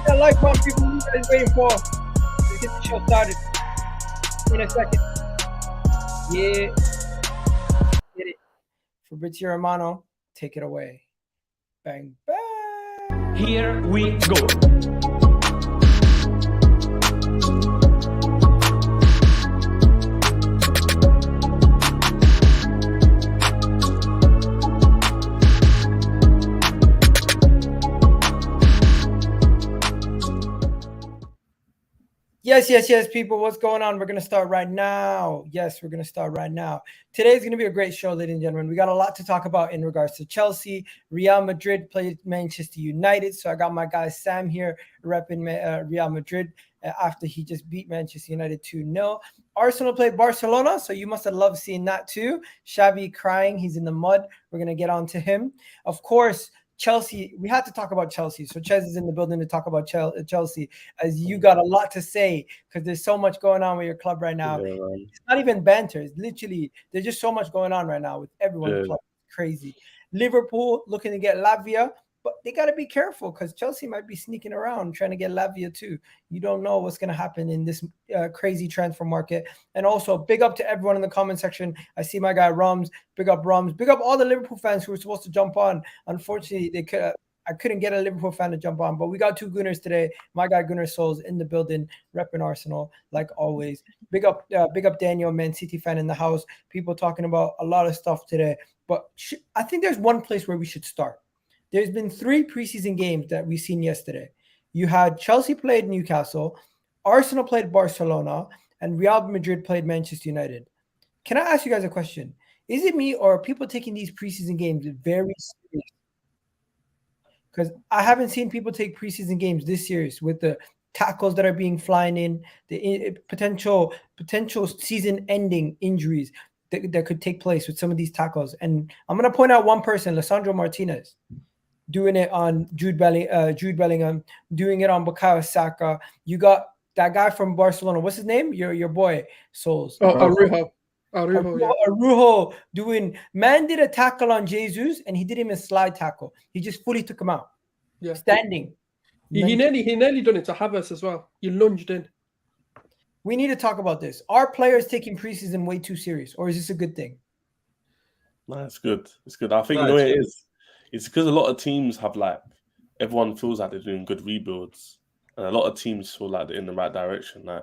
that like button, people. What you guys waiting for? Let's get the show started in a second. Yeah. Get it. Fabrizio Romano, take it away. Bang, bang. Here we go. Yes, people. What's going on? We're going to start right now. Yes, we're going to start right now. Today's going to be a great show, ladies and gentlemen. We got a lot to talk about in regards to Chelsea. Real Madrid played Manchester United. So I got my guy Sam here repping Real Madrid after he just beat Manchester United 2-0. Arsenal played Barcelona. So you must have loved seeing that too. Xavi crying. He's in the mud. We're going to get on to him. Of course, Chelsea, we had to talk about Chelsea. So Ches is in the building to talk about Chelsea, as you got a lot to say because there's so much going on with your club right now. Yeah, it's not even banter. It's literally, there's just so much going on right now with everyone. Yeah. Club. It's crazy. Liverpool looking to get Lavia, but they got to be careful because Chelsea might be sneaking around trying to get Lavia too. You don't know what's going to happen in this crazy transfer market. And also, big up to everyone in the comment section. I see my guy Rums. Big up Rums. Big up all the Liverpool fans who were supposed to jump on. Unfortunately, I couldn't get a Liverpool fan to jump on, but we got two Gunners today. My guy Gunnar Souls in the building, repping Arsenal like always. Big up Daniel, Man City fan in the house. People talking about a lot of stuff today, but I think there's one place where we should start. There's been 3 preseason games that we've seen yesterday. You had Chelsea played Newcastle, Arsenal played Barcelona, and Real Madrid played Manchester United. Can I ask you guys a question? Is it me or are people taking these preseason games very serious? Because I haven't seen people take preseason games this serious with the tackles that are being flying in, the potential season-ending injuries that could take place with some of these tackles. And I'm going to point out one person, Lisandro Martinez, doing it on Jude Bellingham, doing it on Bukayo Saka. You got that guy from Barcelona. What's his name? Your boy, Souls. Arujo doing. Man did a tackle on Jesus, and he didn't even slide tackle. He just fully took him out. Yeah, standing. He nearly done it to Havertz as well. He lunged in. We need to talk about this. Are players taking preseason way too serious, or is this a good thing? No, it's good. It's good. I think the way it is. It's because a lot of teams have everyone feels like they're doing good rebuilds, and a lot of teams feel like they're in the right direction. I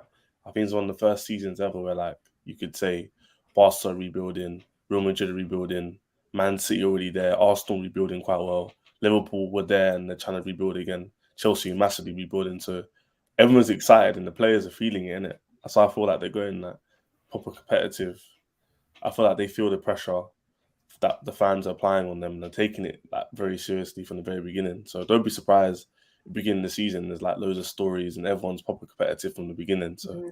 think it's one of the first seasons ever where you could say Barca rebuilding, Real Madrid rebuilding, Man City already there, Arsenal rebuilding quite well, Liverpool were there and they're trying to rebuild again, Chelsea massively rebuilding. So everyone's excited and the players are feeling it, innit? So I feel like they're going proper competitive. I feel like they feel the pressure that the fans are applying on them and they're taking it very seriously from the very beginning. So don't be surprised at the beginning of the season there's loads of stories and everyone's proper competitive from the beginning. So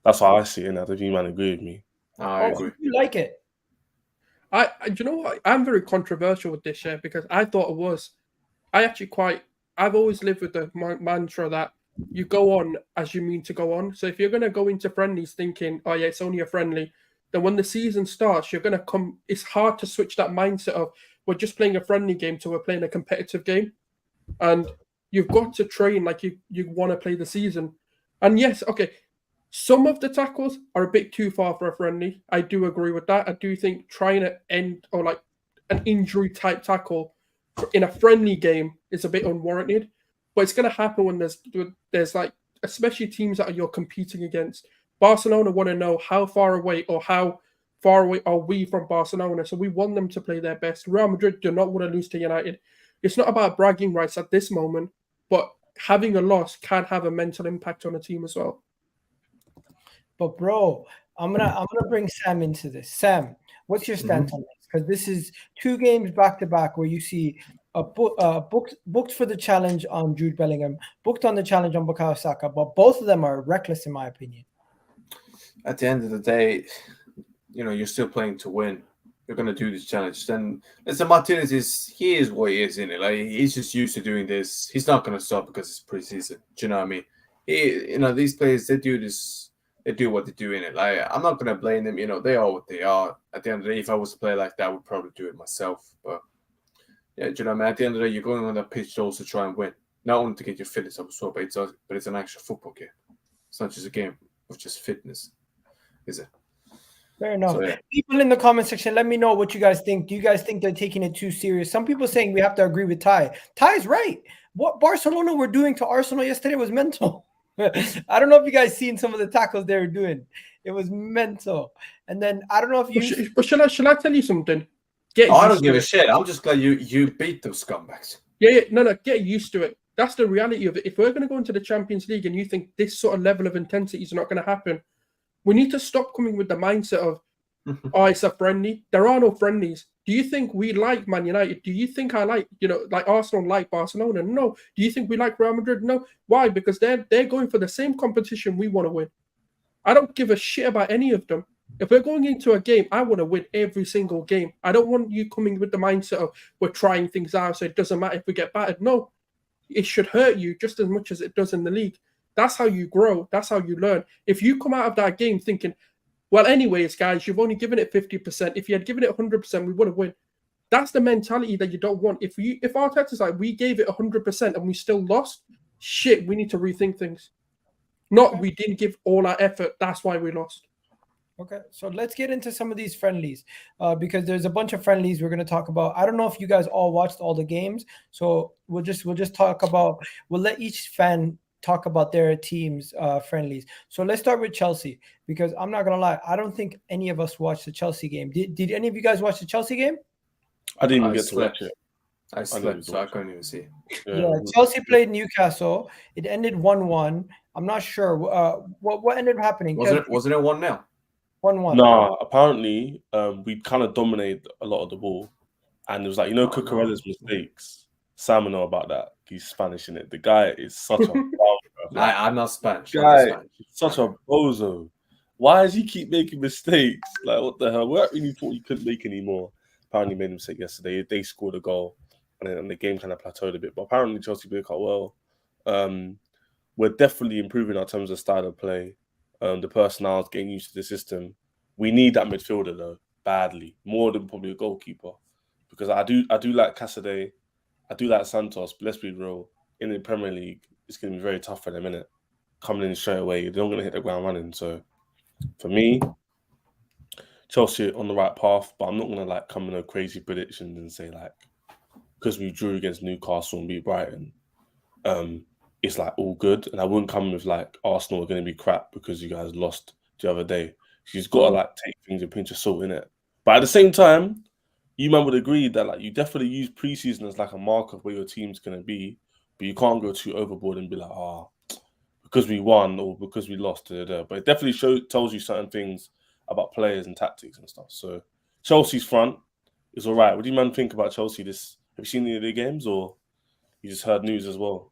that's how I see it, and I don't think you might agree with me. I agree. You like it? Do you know what? I'm very controversial with this year because I thought it was. I've always lived with the mantra that you go on as you mean to go on. So if you're going to go into friendlies thinking, oh yeah, it's only a friendly, then when the season starts, you're going to come. It's hard to switch that mindset of we're just playing a friendly game to we're playing a competitive game, and you've got to train like you want to play the season. And yes, okay, some of the tackles are a bit too far for a friendly. I do agree with that. I do think trying to end or an injury type tackle in a friendly game is a bit unwarranted. But it's going to happen when there's especially teams that you're competing against. Barcelona want to know how far away are we from Barcelona. So we want them to play their best. Real Madrid do not want to lose to United. It's not about bragging rights at this moment, but having a loss can have a mental impact on a team as well. But bro, I'm gonna bring Sam into this. Sam, what's your stance on this? Because this is 2 games back to back where you see booked for the challenge on Jude Bellingham, booked on the challenge on Bukayo Saka, but both of them are reckless in my opinion. At the end of the day, you're still playing to win. You're going to do this challenge. Then listen, Martinez is what he is, innit? He's just used to doing this. He's not going to stop because it's preseason. Do you know what I mean? These players, they do this. They do what they do in it. I'm not going to blame them. They are what they are. At the end of the day, if I was to play like that, I would probably do it myself. But yeah, do you know what I mean? At the end of the day, you're going on that pitch to also try and win. not only to get your fitness up as well, but it's an actual football game. It's not just a game of just fitness, is it? Fair enough. So, yeah. People in the comment section, let me know what you guys think. Do you guys think they're taking it too serious? Some people saying we have to agree with Ty. Ty's right. What Barcelona were doing to Arsenal yesterday was mental. I don't know if you guys seen some of the tackles they were doing. It was mental. And then I don't know if you. But shall I tell you something? I don't give a shit. I'm just glad you beat those scumbags. Yeah, no, get used to it. That's the reality of it. If we're going to go into the Champions League and you think this sort of level of intensity is not going to happen, we need to stop coming with the mindset of, oh, it's a friendly. There are no friendlies. Do you think we like Man United? Do you think I like, like Arsenal like Barcelona? No. Do you think we like Real Madrid? No. Why? Because they're going for the same competition we want to win. I don't give a shit about any of them. If we're going into a game, I want to win every single game. I don't want you coming with the mindset of we're trying things out, so it doesn't matter if we get battered. No. It should hurt you just as much as it does in the league. That's how you grow. That's how you learn. If you come out of that game thinking, well, anyways, guys, you've only given it 50%. If you had given it 100%, we would have won. That's the mentality that you don't want. If Arteta's like, we gave it 100% and we still lost, shit, we need to rethink things. Not we didn't give all our effort. That's why we lost. Okay, so let's get into some of these friendlies because there's a bunch of friendlies we're going to talk about. I don't know if you guys all watched all the games, so we'll just talk about. We'll let each fan talk about their team's friendlies. So let's start with Chelsea because I'm not gonna lie, I don't think any of us watched the Chelsea game. Did any of you guys watch the Chelsea game? I didn't even get to watch it. I slept, so I couldn't even see. Yeah, Chelsea played Newcastle. It ended 1-1. I'm not sure what ended up happening. Wasn't it 1-0? 1-1. No, apparently we kind of dominated a lot of the ball, and it was like Cucurella's mistakes. Sam will know about that. He's Spanish in it. The guy is such a I'm not Spanish. Such a bozo. Why does he keep making mistakes? Like, what the hell? We really thought he couldn't make any more. Apparently made a mistake yesterday. They scored a goal, and then the game kind of plateaued a bit. But apparently Chelsea played quite well. We're definitely improving in terms of style of play. The personnel is getting used to the system. We need that midfielder though, badly, more than probably a goalkeeper, because I do like Caicedo. I do like Santos, but let's be real. In the Premier League, it's going to be very tough for them, innit? Coming in straight away, they're not going to hit the ground running. So, for me, Chelsea on the right path, but I'm not going to come with crazy predictions and say because we drew against Newcastle and beat Brighton, it's all good. And I wouldn't come with Arsenal are going to be crap because you guys lost the other day. You've got to take things with a pinch of salt, innit? But at the same time, you man would agree that you definitely use preseason as a marker of where your team's going to be, but you can't go too overboard and be because we won or because we lost. But it definitely tells you certain things about players and tactics and stuff. So Chelsea's front is all right. What do you man think about Chelsea? Have you seen any of their games or you just heard news as well?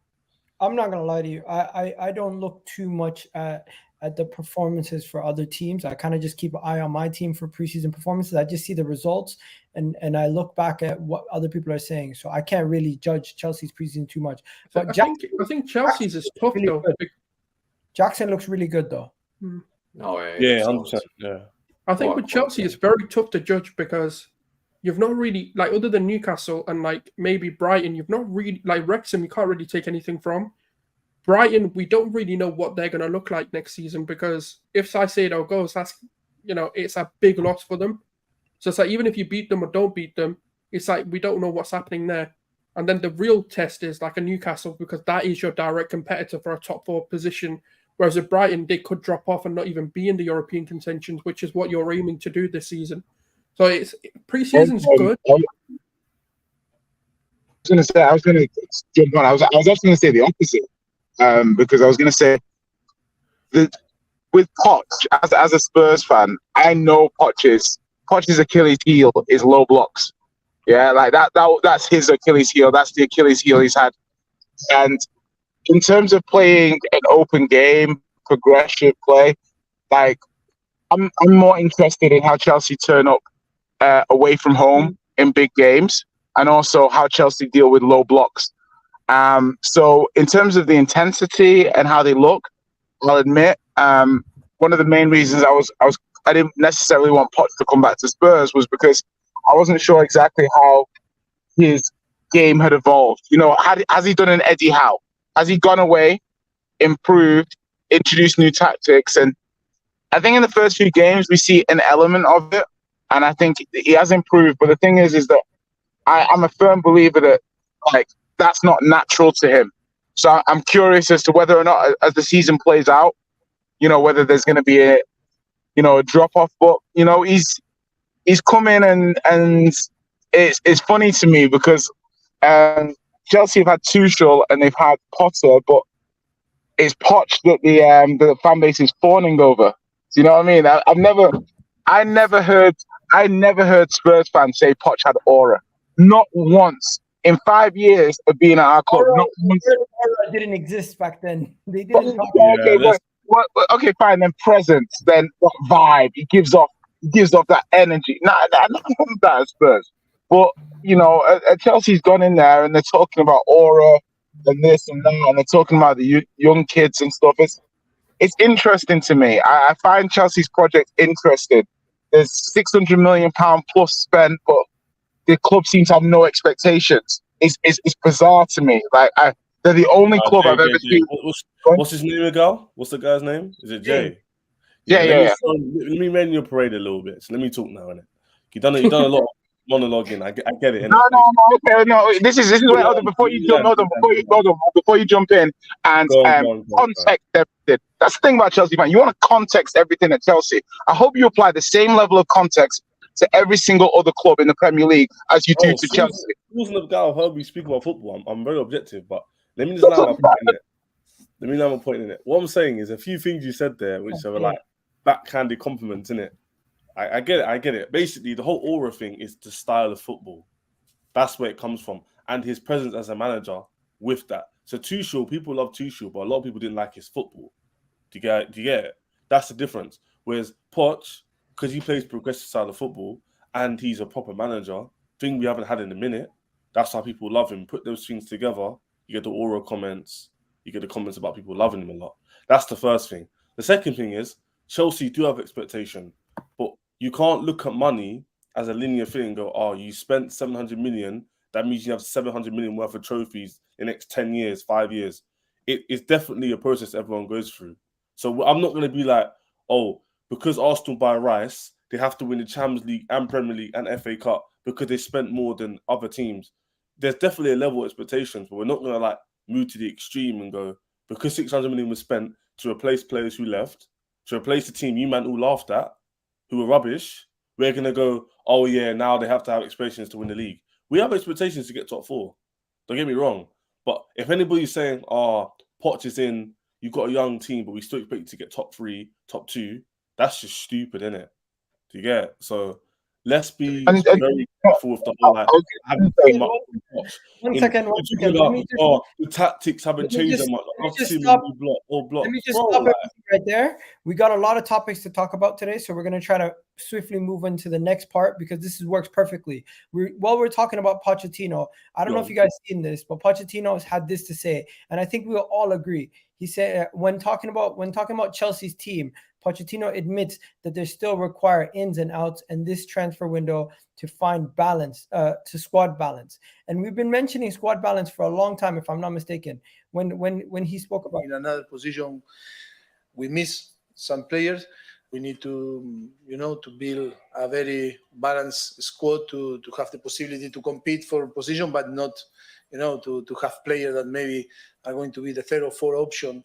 I'm not going to lie to you. I don't look too much at the performances for other teams. I kind of just keep an eye on my team for preseason performances. I just see the results and I look back at what other people are saying. So I can't really judge Chelsea's preseason too much. But I think Chelsea's is tough really though. Good. Jackson looks really good though. Oh yeah, 100%. Yeah. I think with Chelsea it's very tough to judge because you've not really other than Newcastle and maybe Brighton, you've not really Wrexham. You can't really take anything from. Brighton, we don't really know what they're going to look like next season because if Caicedo goes, that's it's a big loss for them. So it's even if you beat them or don't beat them, it's we don't know what's happening there. And then the real test is a Newcastle because that is your direct competitor for a top 4 position. Whereas at Brighton, they could drop off and not even be in the European contentions, which is what you're aiming to do this season. So it's pre-season's good. I was going to jump on. I was actually going to say the opposite because I was going to say that with Poch, as a Spurs fan, I know Poch's Achilles heel is low blocks. Yeah, that's his Achilles heel. That's the Achilles heel he's had. And in terms of playing an open game, progressive play, I'm more interested in how Chelsea turn up away from home in big games, and also how Chelsea deal with low blocks. So in terms of the intensity and how they look, I'll admit one of the main reasons I didn't necessarily want Poch to come back to Spurs was because I wasn't sure exactly how his game had evolved. You know, has he done an Eddie Howe? Has he gone away, improved, introduced new tactics? And I think in the first few games we see an element of it, and I think he has improved. But the thing is that I'm a firm believer that like that's not natural to him. So I'm curious as to whether or not, as the season plays out, you know, whether there's going to be a drop off. But you know, he's come in and it's funny to me because Chelsea have had Tuchel and they've had Potter, but it's Poch that the fan base is fawning over. Do you know what I mean? I never heard Spurs fans say Poch had aura. Not once in 5 years of being at our club. Not once. Aura didn't exist back then. They didn't talk okay, fine. Then presence, then what vibe he gives off that energy. None of that at Spurs. But you know, Chelsea's gone in there and they're talking about aura and this and that, and they're talking about the young kids and stuff. It's interesting to me. I find Chelsea's project interesting. There's £600 million plus spent, but the club seems to have no expectations. It's bizarre to me. Like they're the only club I've ever seen. What's his name again? What's the guy's name? Is it Jay? Yeah. Let me rain your parade a little bit. So let me talk now, innit? You've done a lot of monologuing. I get it. No. Okay, no. This is where before you jump in and context everything. That's the thing about Chelsea, man. You want to context everything at Chelsea. I hope you apply the same level of context to every single other club in the Premier League as you do to Chelsea. It wasn't a guy who heard me speak about football. I'm very objective, but let me just land my point in it. Let me land my point in it. What I'm saying is a few things you said there, which are like backhanded compliments, innit? I get it. Basically, the whole aura thing is the style of football. That's where it comes from. And his presence as a manager with that. So Tuchel, people love Tuchel, but a lot of people didn't like his football. Do you get it? That's the difference. Whereas Poch, because he plays progressive style of football and he's a proper manager, thing we haven't had in a minute, that's why people love him. Put those things together, you get the aura comments, you get the comments about people loving him a lot. That's the first thing. The second thing is Chelsea do have expectation, but you can't look at money as a linear thing and go, oh, you spent 700 million, that means you have 700 million worth of trophies in the next 10 years, 5 years. It's definitely a process everyone goes through. So I'm not going to be like, oh, because Arsenal buy Rice, they have to win the Champions League and Premier League and FA Cup because they spent more than other teams. There's definitely a level of expectations, but we're not going to like move to the extreme and go, because 600 million was spent to replace players who left, to replace the team you man all laughed at, who were rubbish, we're going to go, oh yeah, now they have to have expectations to win the league. We have expectations to get top 4. Don't get me wrong. But if anybody's saying, oh, Poch is in, you've got a young team, but we still expect you to get top 3, top 2, that's just stupid, isn't it? Do you get it? So let's be very careful with the whole like. One second. The tactics haven't changed that much. Let me just stop everything right there. We got a lot of topics to talk about today, so we're going to try to swiftly move into the next part because this works perfectly. While we're talking about Pochettino, I don't know if you guys seen this, but Pochettino has had this to say, and I think we'll all agree. He said when talking about Chelsea's team, Pochettino admits that they still require ins and outs and this transfer window to find balance, to squad balance. And we've been mentioning squad balance for a long time, if I'm not mistaken. When he spoke about in another position, we miss some players. We need to, to build a very balanced squad to have the possibility to compete for position, but not, to have players that maybe are going to be the third or fourth option.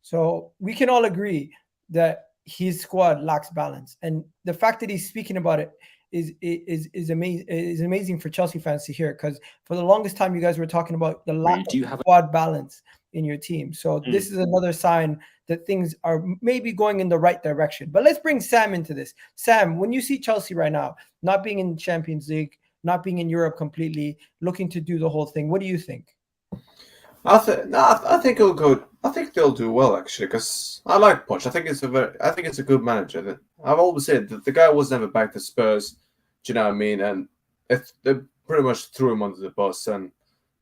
So we can all agree that his squad lacks balance, and the fact that he's speaking about it is amazing for Chelsea fans to hear, because for the longest time you guys were talking about the lack of squad balance in your team. So this is another sign that things are maybe going in the right direction. But let's bring Sam into this. Sam, when you see Chelsea right now not being in the Champions League, not being in Europe completely, looking to do the whole thing, what do you think? I think it'll go. I think they'll do well actually, because I like Poch. I think it's a good manager. I've always said that the guy was never back to Spurs. Do you know what I mean? And they pretty much threw him under the bus. And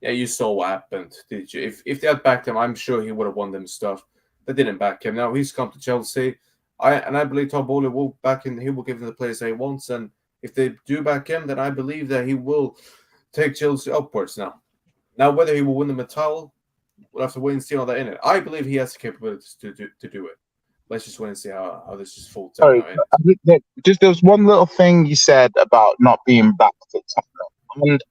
yeah, you saw what happened. Did you? If they had backed him, I'm sure he would have won them stuff. They didn't back him. Now he's come to Chelsea. I believe Tom Bowley will back him. He will give them the players he wants. And if they do back him, then I believe that he will take Chelsea upwards now. Now, whether he will win the title, we'll have to wait and see all that in it. I believe he has the capabilities to do it. Let's just wait and see how this just folds out. Sorry, just there was one little thing you said about not being back to Tottenham, and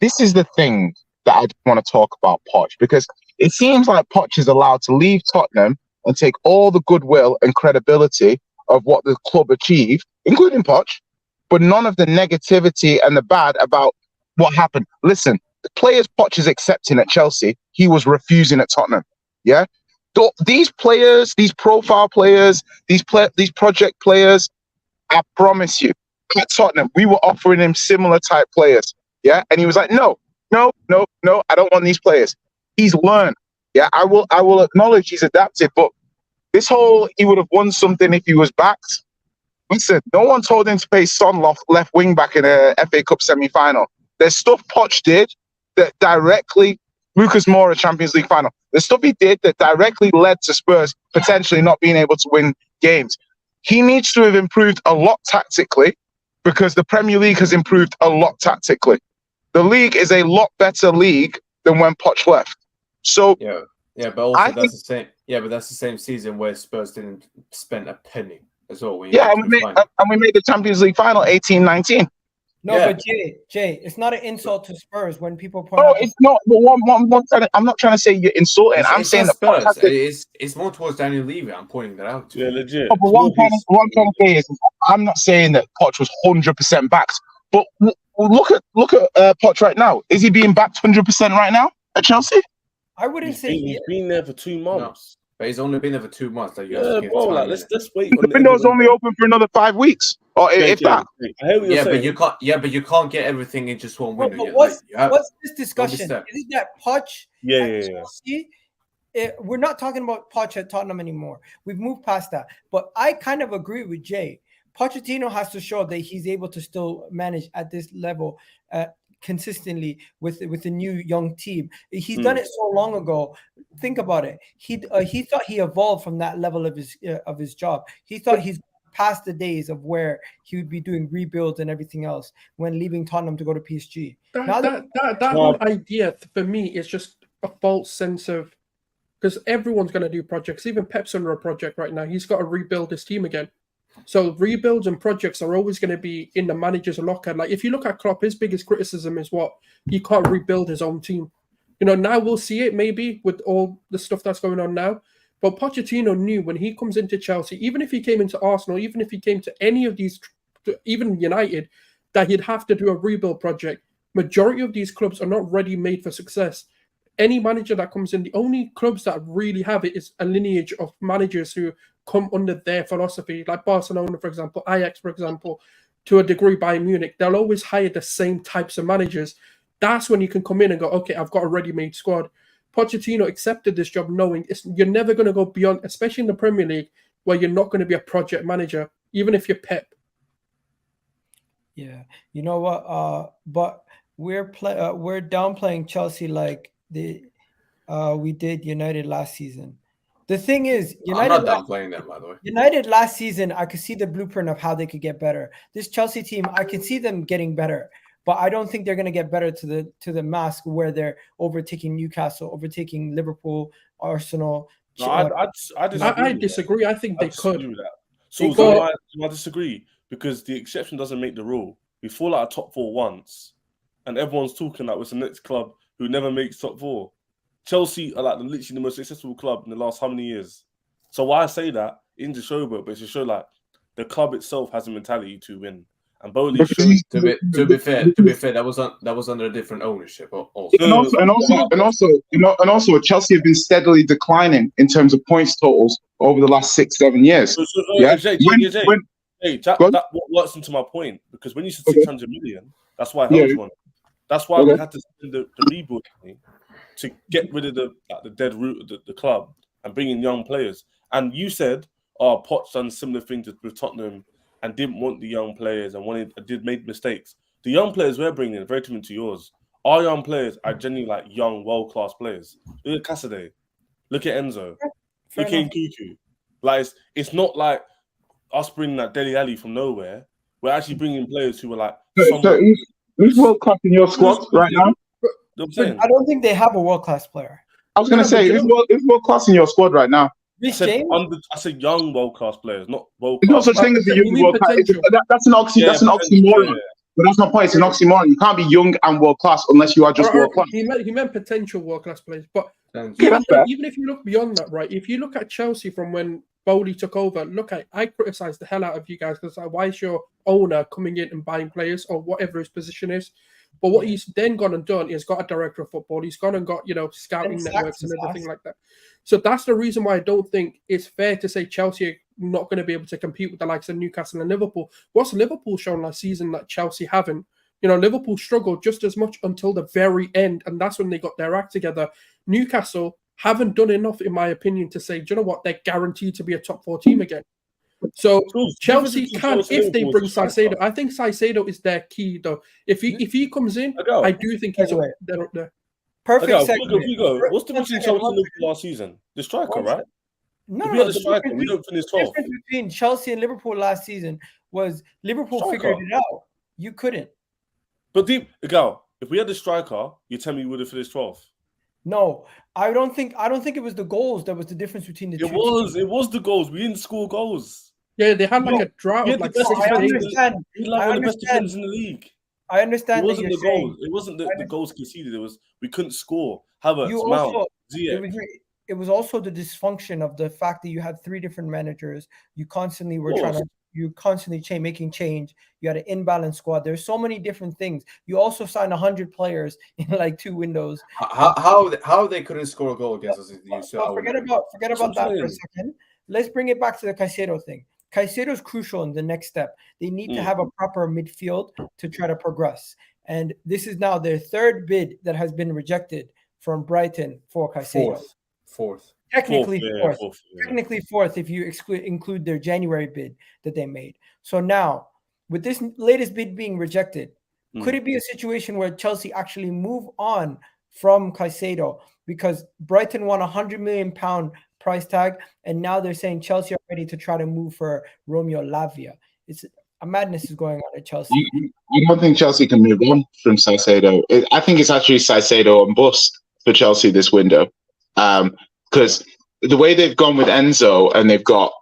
this is the thing that I want to talk about Poch, because it seems like Poch is allowed to leave Tottenham and take all the goodwill and credibility of what the club achieved, including Poch, but none of the negativity and the bad about what happened. Listen, the players Poch is accepting at Chelsea, he was refusing at Tottenham. Yeah. These players, these profile players, these project players, I promise you, at Tottenham, we were offering him similar type players. Yeah. And he was like, no, I don't want these players. He's learned. Yeah. I will acknowledge he's adapted, but this whole, he would have won something if he was backed. Listen, no one told him to play Son left wing back in a FA Cup semi-final. There's stuff Poch did that directly, Lucas Moura Champions League final, the stuff he did that directly led to Spurs potentially not being able to win games. He needs to have improved a lot tactically, because the Premier League has improved a lot tactically. The league is a lot better league than when Poch left. So but also that's the same. Yeah, but that's the same season where Spurs didn't spend a penny as well. And we made the Champions League final 18-19. No, but Jay, it's not an insult to Spurs when people point out. It's not. But I'm not trying to say you're insulting. I'm saying that Spurs. It's more towards Daniel Levy. I'm pointing that out. Yeah, legit. But what I'm trying to say is, I'm not saying that Poch was 100% backed. But look at Poch right now. Is he being backed 100% right now at Chelsea? I wouldn't say he's been there for 2 months. No, but he's only been there for 2 months. Like, let's wait. The window's only open for another 5 weeks, or if that. But you can't get everything in just one window. But what's this discussion? Is that Poch? Chelsea? We're not talking about Poch at Tottenham anymore. We've moved past that. But I kind of agree with Jay. Pochettino has to show that he's able to still manage at this level consistently with the new young team. He's done it so long ago. Think about it. He thought he evolved from that level of his job. He thought he's past the days of where he would be doing rebuilds and everything else when leaving Tottenham to go to PSG. That whole idea for me is just a false sense of, because everyone's going to do projects. Even Pep's under a project right now. He's got to rebuild his team again. So rebuilds and projects are always going to be in the manager's locker. Like if you look at Klopp, his biggest criticism is what? He can't rebuild his own team. Now we'll see it maybe with all the stuff that's going on now. But Pochettino knew when he comes into Chelsea, even if he came into Arsenal, even if he came to any of these, even United, that he'd have to do a rebuild project. Majority of these clubs are not ready made for success. Any manager that comes in, the only clubs that really have it is a lineage of managers who come under their philosophy, like Barcelona, for example, Ajax, for example, to a degree, Bayern Munich. They'll always hire the same types of managers. That's when you can come in and go, okay, I've got a ready-made squad. Pochettino accepted this job knowing you're never going to go beyond, especially in the Premier League, where you're not going to be a project manager, even if you're Pep. Yeah, you know what? But we're downplaying Chelsea like we did United last season. The thing is, United, I'm not downplaying them, by the way. United last season, I could see the blueprint of how they could get better. This Chelsea team, I can see them getting better, but I don't think they're going to get better to the mask where they're overtaking Newcastle, overtaking Liverpool, Arsenal. No, I disagree. I think they could. So I disagree, because the exception doesn't make the rule. We fall out of top 4 once, and everyone's talking like it's the next club who never makes top 4. Chelsea are like literally the most successful club in the last how many years? So why I say that in the show, but it's to show like the club itself has a mentality to win. And Bowley showed. To be fair, that was under a different ownership. Also. And also, Chelsea have been steadily declining in terms of points totals over the last 6-7 years. That works into my point, because when you said 600 million, that's why I held you on. That's why we had to spend the rebuild money to get rid of the dead root of the club and bring in young players. And you said, Poch done similar things with Tottenham and didn't want the young players and made mistakes. The young players we're bringing in, very different to yours. Our young players are genuinely like young, world-class players. Look at Caicedo. Look at Enzo. Look at Kudus. Like, it's not like us bringing that Dele Alli from nowhere. We're actually bringing players who were like... Who's world class in your squad right now? I'm saying. I don't think they have a world class player. I was going to say, who's world class in your squad right now? Reece James? I said young world class players, not world There's class. no such thing as a young world class. potential. That's an oxymoron. Yeah. But that's my point. It's an oxymoron. You can't be young and world class unless you are just world class. He meant potential world class players, but Yeah, even if you look beyond that, right? If you look at Chelsea from when Bowley took over, I criticized the hell out of you guys because why is your owner coming in and buying players or whatever his position is? But what he's then gone and done is got a director of football. He's gone and got scouting networks and everything like that. So that's the reason why I don't think it's fair to say Chelsea are not going to be able to compete with the likes of Newcastle and Liverpool. What's Liverpool shown last season that Chelsea haven't? Liverpool struggled just as much until the very end, and that's when they got their act together. Newcastle haven't done enough, in my opinion, to say, do you know what? They're guaranteed to be a top 4 team again. So Chelsea can, if they bring Caicedo. I think Caicedo is their key, though. If he comes in, I do think he's they're up there. Perfect What's the difference between Chelsea and Liverpool last season? The striker, right? No, the striker. We don't finish 12th. The difference between Chelsea and Liverpool last season was Liverpool figured it out. You couldn't. But if we had the striker, you tell me we would have finished 12th. No, I don't think it was the goals that was the difference between the two. It was the goals. We didn't score goals. Yeah, they had a drought of like 6 games. We one of the best defenders in the league. I understand. It wasn't the goals. It wasn't the goals conceded. It was we couldn't score. Havertz, Mount, Ziyech. It was also the dysfunction of the fact that you had 3 different managers. You constantly were making change. You had an imbalanced squad. There's so many different things. You also signed 100 players in like 2 windows. How they couldn't score a goal against us? Forget about that for a second. Let's bring it back to the Caicedo thing. Caicedo is crucial in the next step. They need to have a proper midfield to try to progress. And this is now their 3rd bid that has been rejected from Brighton for Caicedo. Fourth. Technically fourth. Technically fourth if you include their January bid that they made. So now, with this latest bid being rejected, could it be a situation where Chelsea actually move on from Caicedo because Brighton won £100 million price tag, and now they're saying Chelsea are ready to try to move for Romeo Lavia? It's a madness is going on at Chelsea. I don't think Chelsea can move on from Caicedo. I think it's actually Caicedo and bust for Chelsea this window, because the way they've gone with Enzo and they've got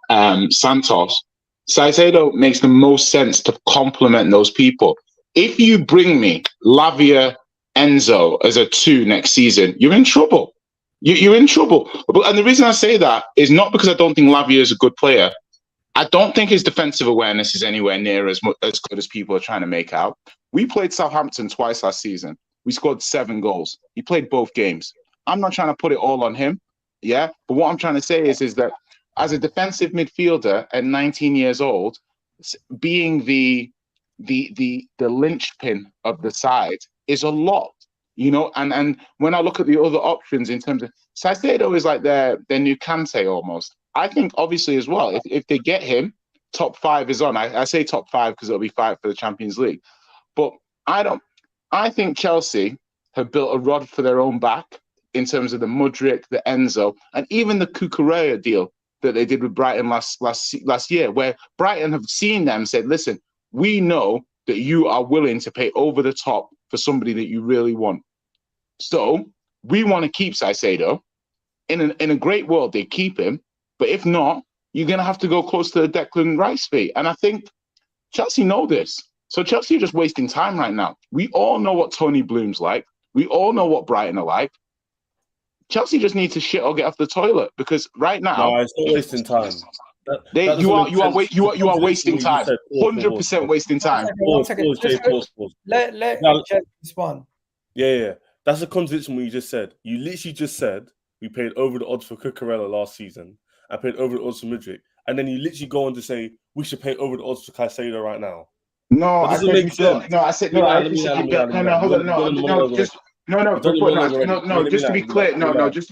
Santos, Caicedo makes the most sense to complement those people. If you bring me Lavia, Enzo as a 2 next season, you're in trouble. You're in trouble. And the reason I say that is not because I don't think Lavia is a good player. I don't think his defensive awareness is anywhere near as good as people are trying to make out. We played Southampton twice last season. We scored 7 goals. He played both games. I'm not trying to put it all on him, but what I'm trying to say is that as a defensive midfielder at 19 years old, being the linchpin of the side is a lot. And when I look at the other options in terms of Caicedo is like their new Kante almost. I think obviously as well, if they get him, top 5 is on. I say top 5 because it'll be 5 for the Champions League. But I think Chelsea have built a rod for their own back in terms of the Mudryk, the Enzo, and even the Cucurella deal that they did with Brighton last year, where Brighton have seen them and said, listen, we know that you are willing to pay over the top for somebody that you really want. So we want to keep Caicedo. In a great world, they keep him. But if not, you're going to have to go close to the Declan Rice fee. And I think Chelsea know this. So Chelsea are just wasting time right now. We all know what Tony Bloom's like. We all know what Brighton are like. Chelsea just need to shit or get off the toilet because right now... No, it's not wasting time. You are wasting time. 100% wasting time. One second. Let Jeff respond. Yeah. That's a contradiction what you just said. You literally just said we paid over the odds for Cucurella last season. I paid over the odds for Mudryk. And then you literally go on to say we should pay over the odds for Caicedo right now. No, I said you should. No, I said no. Just to be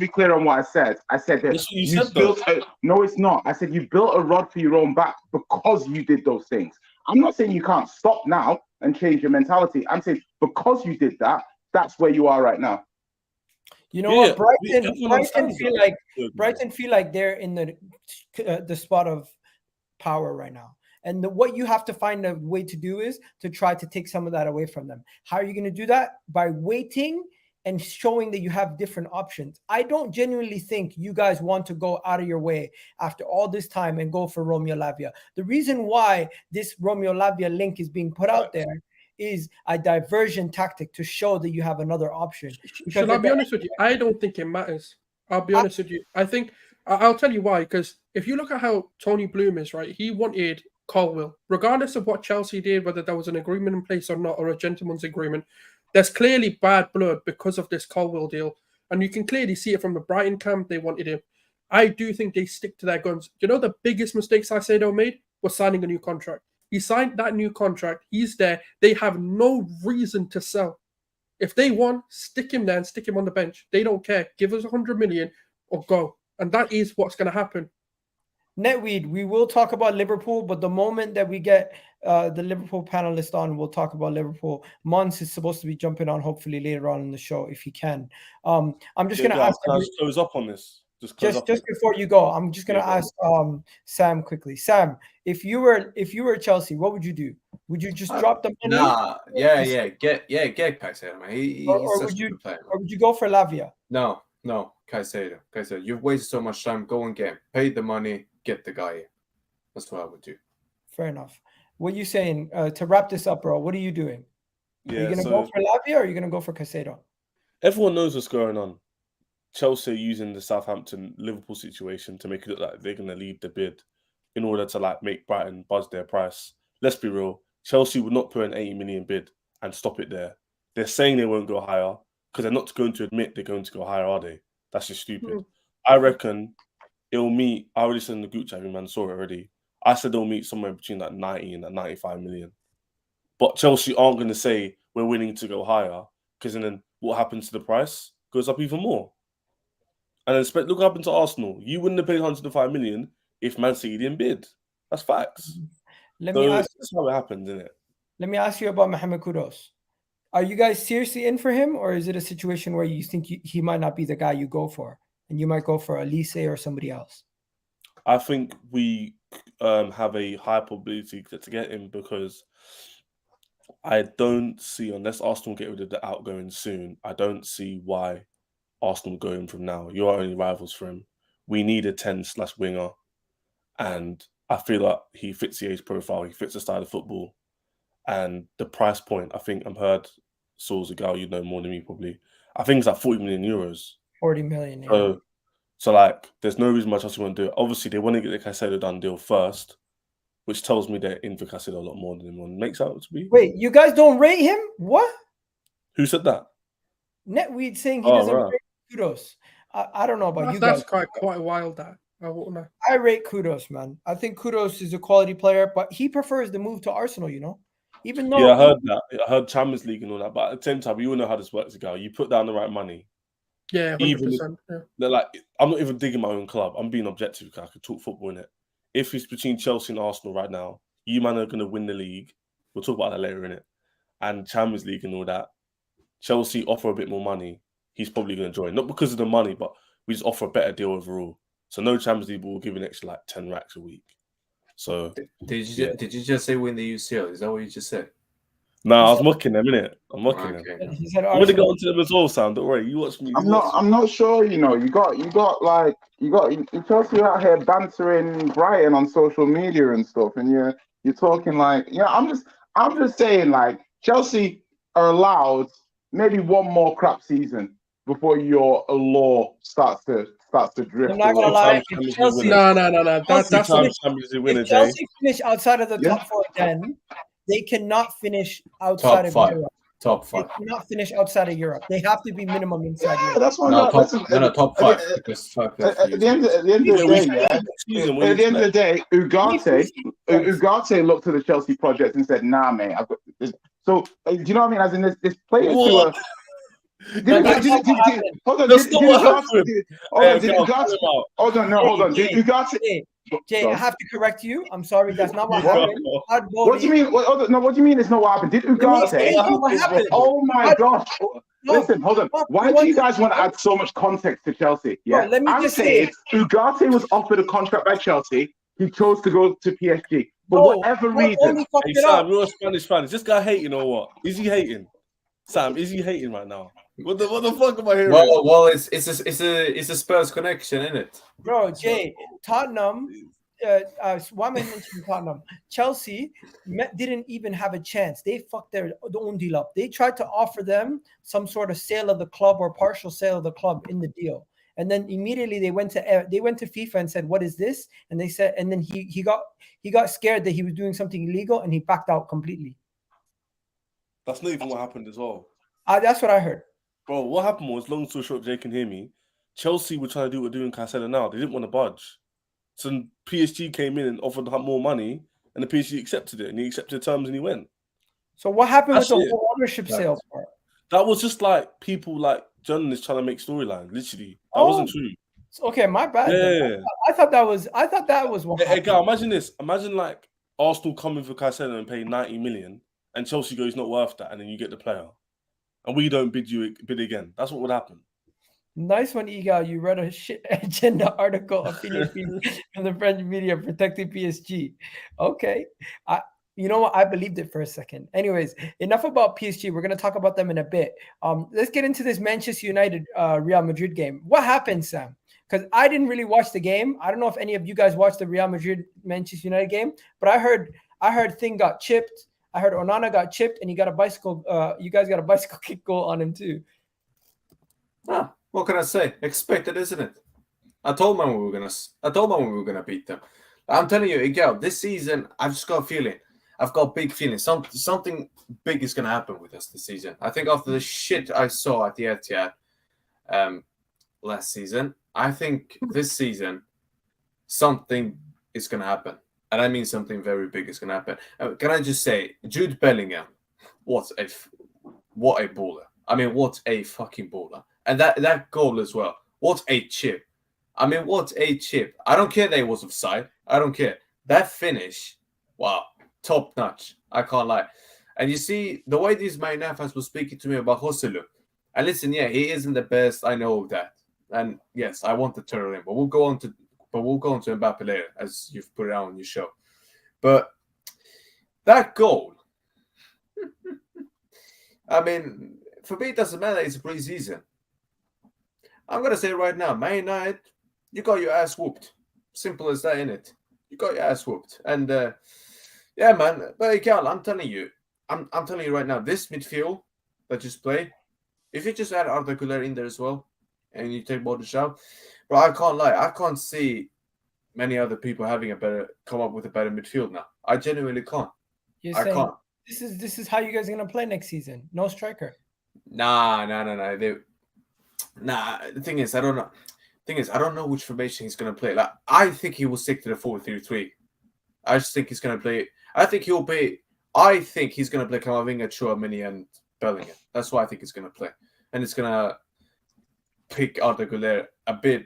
clear on what I said. I said that you built no, it's not. I said you built a rod for your own back because you did those things. I'm not saying you can't stop now and change your mentality. I'm saying because you did that, that's where you are right now. You know what? Brighton feel like they're in the spot of power right now. And what you have to find a way to do is to try to take some of that away from them. How are you going to do that? By waiting and showing that you have different options. I don't genuinely think you guys want to go out of your way after all this time and go for Romeo Lavia. The reason why this Romeo Lavia link is being put out there is a diversion tactic to show that you have another option. Should I be honest with you? I don't think it matters. I'll be honest with you. I think I'll tell you why. Because if you look at how Tony Bloom is, right, he wanted Colwill, regardless of what Chelsea did, whether there was an agreement in place or not, or a gentleman's agreement. There's clearly bad blood because of this Colwill deal, and you can clearly see it from the Brighton camp. They wanted him. I do think they stick to their guns. You know, the biggest mistake Caicedo made was signing a new contract. He signed that new contract. He's there. They have no reason to sell. If they want, stick him there and stick him on the bench. They don't care. Give us 100 million or go. And that is what's going to happen. Netweed, we will talk about Liverpool, but the moment that we get the Liverpool panelist on, we'll talk about Liverpool. Mons is supposed to be jumping on hopefully later on in the show if he can. I'm just going to ask. Can I just close up on this? Just before you go, I'm just going to ask Sam quickly. Sam, if you were Chelsea, what would you do? Would you just drop the money? Nah, get Caicedo, man. Or would you go for Lavia? No, Caicedo. You've wasted so much time. Go and get him. Pay the money. Get the guy in. That's what I would do. Fair enough. What are you saying? To wrap this up, bro, what are you doing? Are you going to go for Lavia or are you going to go for Caicedo? Everyone knows what's going on. Chelsea are using the Southampton-Liverpool situation to make it look like they're going to lead the bid in order to make Brighton buzz their price. Let's be real. Chelsea would not put an 80 million bid and stop it there. They're saying they won't go higher because they're not going to admit they're going to go higher, are they? That's just stupid. I reckon it'll meet. I already said in the group chat, man, saw it already. I said they'll meet somewhere between 90 and 95 million. But Chelsea aren't going to say we're willing to go higher because then what happens to the price goes up even more. And then look what happened to Arsenal. You wouldn't have paid 105 million if Man City didn't bid. That's facts. That's how it happened, isn't it? Let me ask you about Mohamed Kudus. Are you guys seriously in for him, or is it a situation where you think he might not be the guy you go for, and you might go for Elise or somebody else? I think we have a high probability to get him because I don't see, unless Arsenal get rid of the outgoing soon, I don't see why Arsenal go in from now. You're our only rivals for him. We need a 10/winger, and I feel like he fits the age profile. He fits the style of football, and the price point. I think I've heard Saul's a guy you know more than me probably. I think it's like 40 million euros. 40 million. Yeah. So there's no reason why Chelsea want to do it. Obviously, they want to get the Caicedo done deal first, which tells me they're in for Caicedo a lot more than anyone makes out to be. Wait, you guys don't rate him? What? Who said that? Netweed saying he doesn't rate Kudus. I don't know about you guys. That's quite wild. That I won't know. I rate Kudus, man. I think Kudus is a quality player, but he prefers the move to Arsenal. Even though I heard that. I heard Champions League and all that, but at the same time, you all know how this works, guy. You put down the right money. Yeah, 100%. I'm not even digging my own club. I'm being objective because I could talk football in it. If it's between Chelsea and Arsenal right now, you man are going to win the league. We'll talk about that later in it. And Champions League and all that. Chelsea offer a bit more money. He's probably going to join. Not because of the money, but we just offer a better deal overall. So no Champions League, but we'll give an extra 10 racks a week. So did you just say win the UCL? Is that what you just said? No, I was mocking them, innit? I'm mocking them. He said, I'm gonna get onto them as well, Sam. Don't worry. You watch me. I'm not sure. You got Chelsea out here bantering Brighton on social media and stuff, and you're talking I'm just saying Chelsea are allowed maybe one more crap season before your allure starts to drift. I'm not gonna lie. If Chelsea, no. If Chelsea finish outside of the top 4 again, they cannot finish outside of Europe. Top 5. They cannot finish outside of Europe. They have to be minimum inside Europe. That's why top 5. At the end of the day, Ugarte looked at the Chelsea project and said, "Nah, mate, I've got this." So, do you know what I mean? As in, this players who are. Hold on. Jay, I have to correct you. I'm sorry, that's not what happened. What do you mean? What do you mean it's not what happened? Did Ugarte? Oh my gosh! Listen, hold on. Why do you guys want to add so much context to Chelsea? Yeah, let me I'm just saying Ugarte was offered a contract by Chelsea. He chose to go to PSG. for whatever reason. Hey, Sam, you're a Spanish fan. Is this guy hating or what? Is he hating? Sam, is he hating right now? What the fuck am I hearing? Well, it's a Spurs connection, isn't it? Bro, Jay, Tottenham. Why am I mentioning Tottenham? Chelsea didn't even have a chance. They fucked their own deal up. They tried to offer them some sort of sale of the club or partial sale of the club in the deal, and then immediately they went to FIFA and said, "What is this?" And they said, and then he got scared that he was doing something illegal, and he backed out completely. That's not even what happened as well. That's what I heard. Bro, what happened was, long story short, Jay can hear me. Chelsea were trying to do what we're doing Caicedo now. They didn't want to budge. So PSG came in and offered more money, and the PSG accepted it, and he accepted the terms, and he went. So what happened with the whole ownership sale part? That was just like people, like journalists trying to make storylines. Literally, that wasn't true. Okay, my bad. Yeah. I thought that was what. Hey, guy, imagine this. Imagine like Arsenal coming for Caicedo and paying 90 million, and Chelsea goes not worth that, and then you get the player, and we don't bid again. That's what would happen. Nice one, Igal. You read a shit agenda article opinion piece from the French media protecting PSG. Okay. You know what? I believed it for a second. Anyways, enough about PSG. We're going to talk about them in a bit. Let's get into this Manchester United Real Madrid game. What happened, Sam? Because I didn't really watch the game. I don't know if any of you guys watched the Real Madrid Manchester United game, but I heard Thing got chipped. I heard Onana got chipped, and he got a bicycle. You guys got a bicycle kick goal on him too. What can I say? Expected, isn't it? I told man we were gonna beat them. I'm telling you, Miguel, this season I've just got a feeling. I've got a big feeling. Something big is gonna happen with us this season. I think after the shit I saw at the Etihad last season, I think this season something is gonna happen, and I mean something very big is gonna happen. Can I just say, Jude Bellingham, what a baller! I mean, what a fucking baller! And that goal as well. What a chip. I mean, what a chip. I don't care that it was offside. I don't care. That finish, wow, top notch. I can't lie. And you see, the way these Man United fans were speaking to me about Hojlund. And listen, yeah, he isn't the best. I know that. And yes, I want to turn him. But we'll go on to Mbappe later, as you've put it out on your show. But that goal, I mean, for me, it doesn't matter. It's a pre-season. I'm going to say right now, Man United, you got your ass whooped. Simple as that, innit? You got your ass whooped. And, yeah, man. But, Cal, I'm telling you right now, this midfield that just played, if you just add Arda Güler in there as well, and you take Modric out, bro, I can't lie. I can't see many other people come up with a better midfield now. I genuinely can't. You're saying can't. This is how you guys are going to play next season? No striker? Nah. The thing is, I don't know. I don't know which formation he's going to play. Like, I think he will stick to the 4-3-3. I just think he's going to play. I think he's going to play Camavinga, Chouameni, and Bellingham. That's what I think he's going to play, and it's going to pick Arda Güler a bit,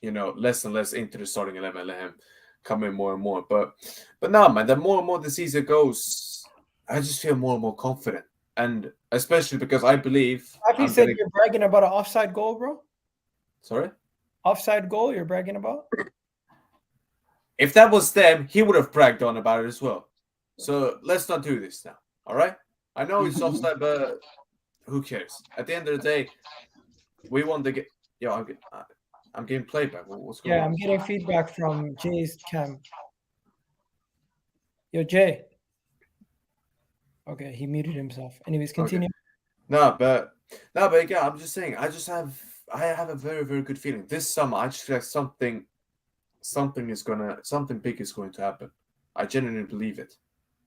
less and less into the starting 11. Let him come in more and more. But now, man, the more and more the season goes, I just feel more and more confident. And especially because I believe... Happy said you're bragging about an offside goal, bro? Sorry? Offside goal you're bragging about? If that was them, he would have bragged on about it as well. So let's not do this now, all right? I know it's offside, but who cares? At the end of the day, we want to get... Yo, I'm getting playback. What's going on? Yeah, I'm getting feedback from Jay's cam. Yo, Jay. Okay, he muted himself. Anyways, continue. Okay. No, but again, I'm just saying. I have a very, very good feeling. This summer, I just feel like something big is going to happen. I genuinely believe it.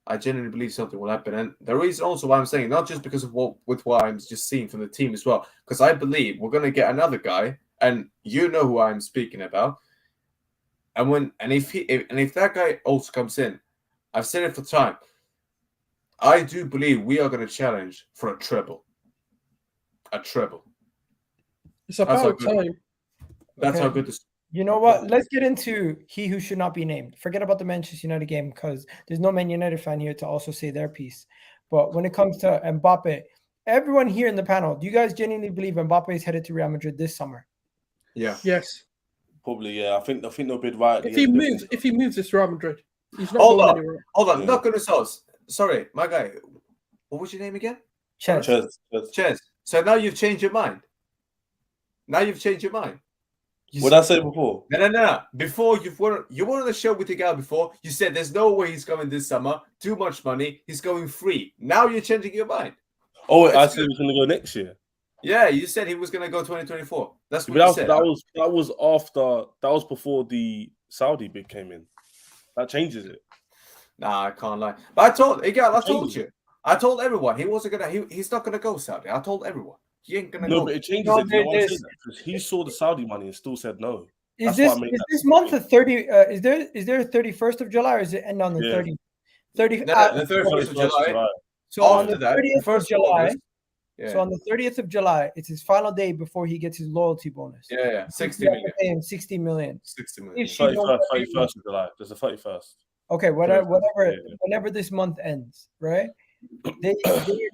I genuinely believe something will happen, and the reason also why I'm saying, not just because of what I'm just seeing from the team as well, because I believe we're going to get another guy, and you know who I'm speaking about. And if that guy also comes in, I've said it for time. I do believe we are going to challenge for a treble. A treble. It's about time. That's how good this. You know what? Let's get into he who should not be named. Forget about the Manchester United game because there's no Man United fan here to also say their piece. But when it comes to Mbappe, everyone here in the panel, do you guys genuinely believe Mbappe is headed to Real Madrid this summer? Yeah. Yes. Probably, yeah. I think they'll bid right. If he moves, it's Real Madrid. He's not Hold going on. anywhere. Hold on. Yeah. Not gonna sauce. Sorry, my guy. What was your name again? Chess. Ches. So now you've changed your mind. Now you've changed your mind. What did I say before? No. Before you were on the show with the guy before. You said there's no way he's coming this summer. Too much money. He's going free. Now you're changing your mind. Oh, wait, I said he was going to go next year. Yeah, you said he was going to go 2024. That's what But you said. that was after. That was before the Saudi bid came in. That changes it. Nah, I can't lie. But I told you. I told everyone he wasn't gonna. He's not gonna go Saudi. I told everyone he ain't gonna go. No, but it changes it. You know why I'm saying that? Because he saw the Saudi money and still said no. Is this month a 30? Is there a 31st of July or is it end on the 30th? 30th. The 31st of July. So on the that, 30th of July. Yeah. So on the 30th of July, it's his final day before he gets his loyalty bonus. Yeah. 60 You have million. to pay him 60 million. 60 million. 31st of July. There's a 31st. Okay, whatever. Yeah. Whenever this month ends, right? They're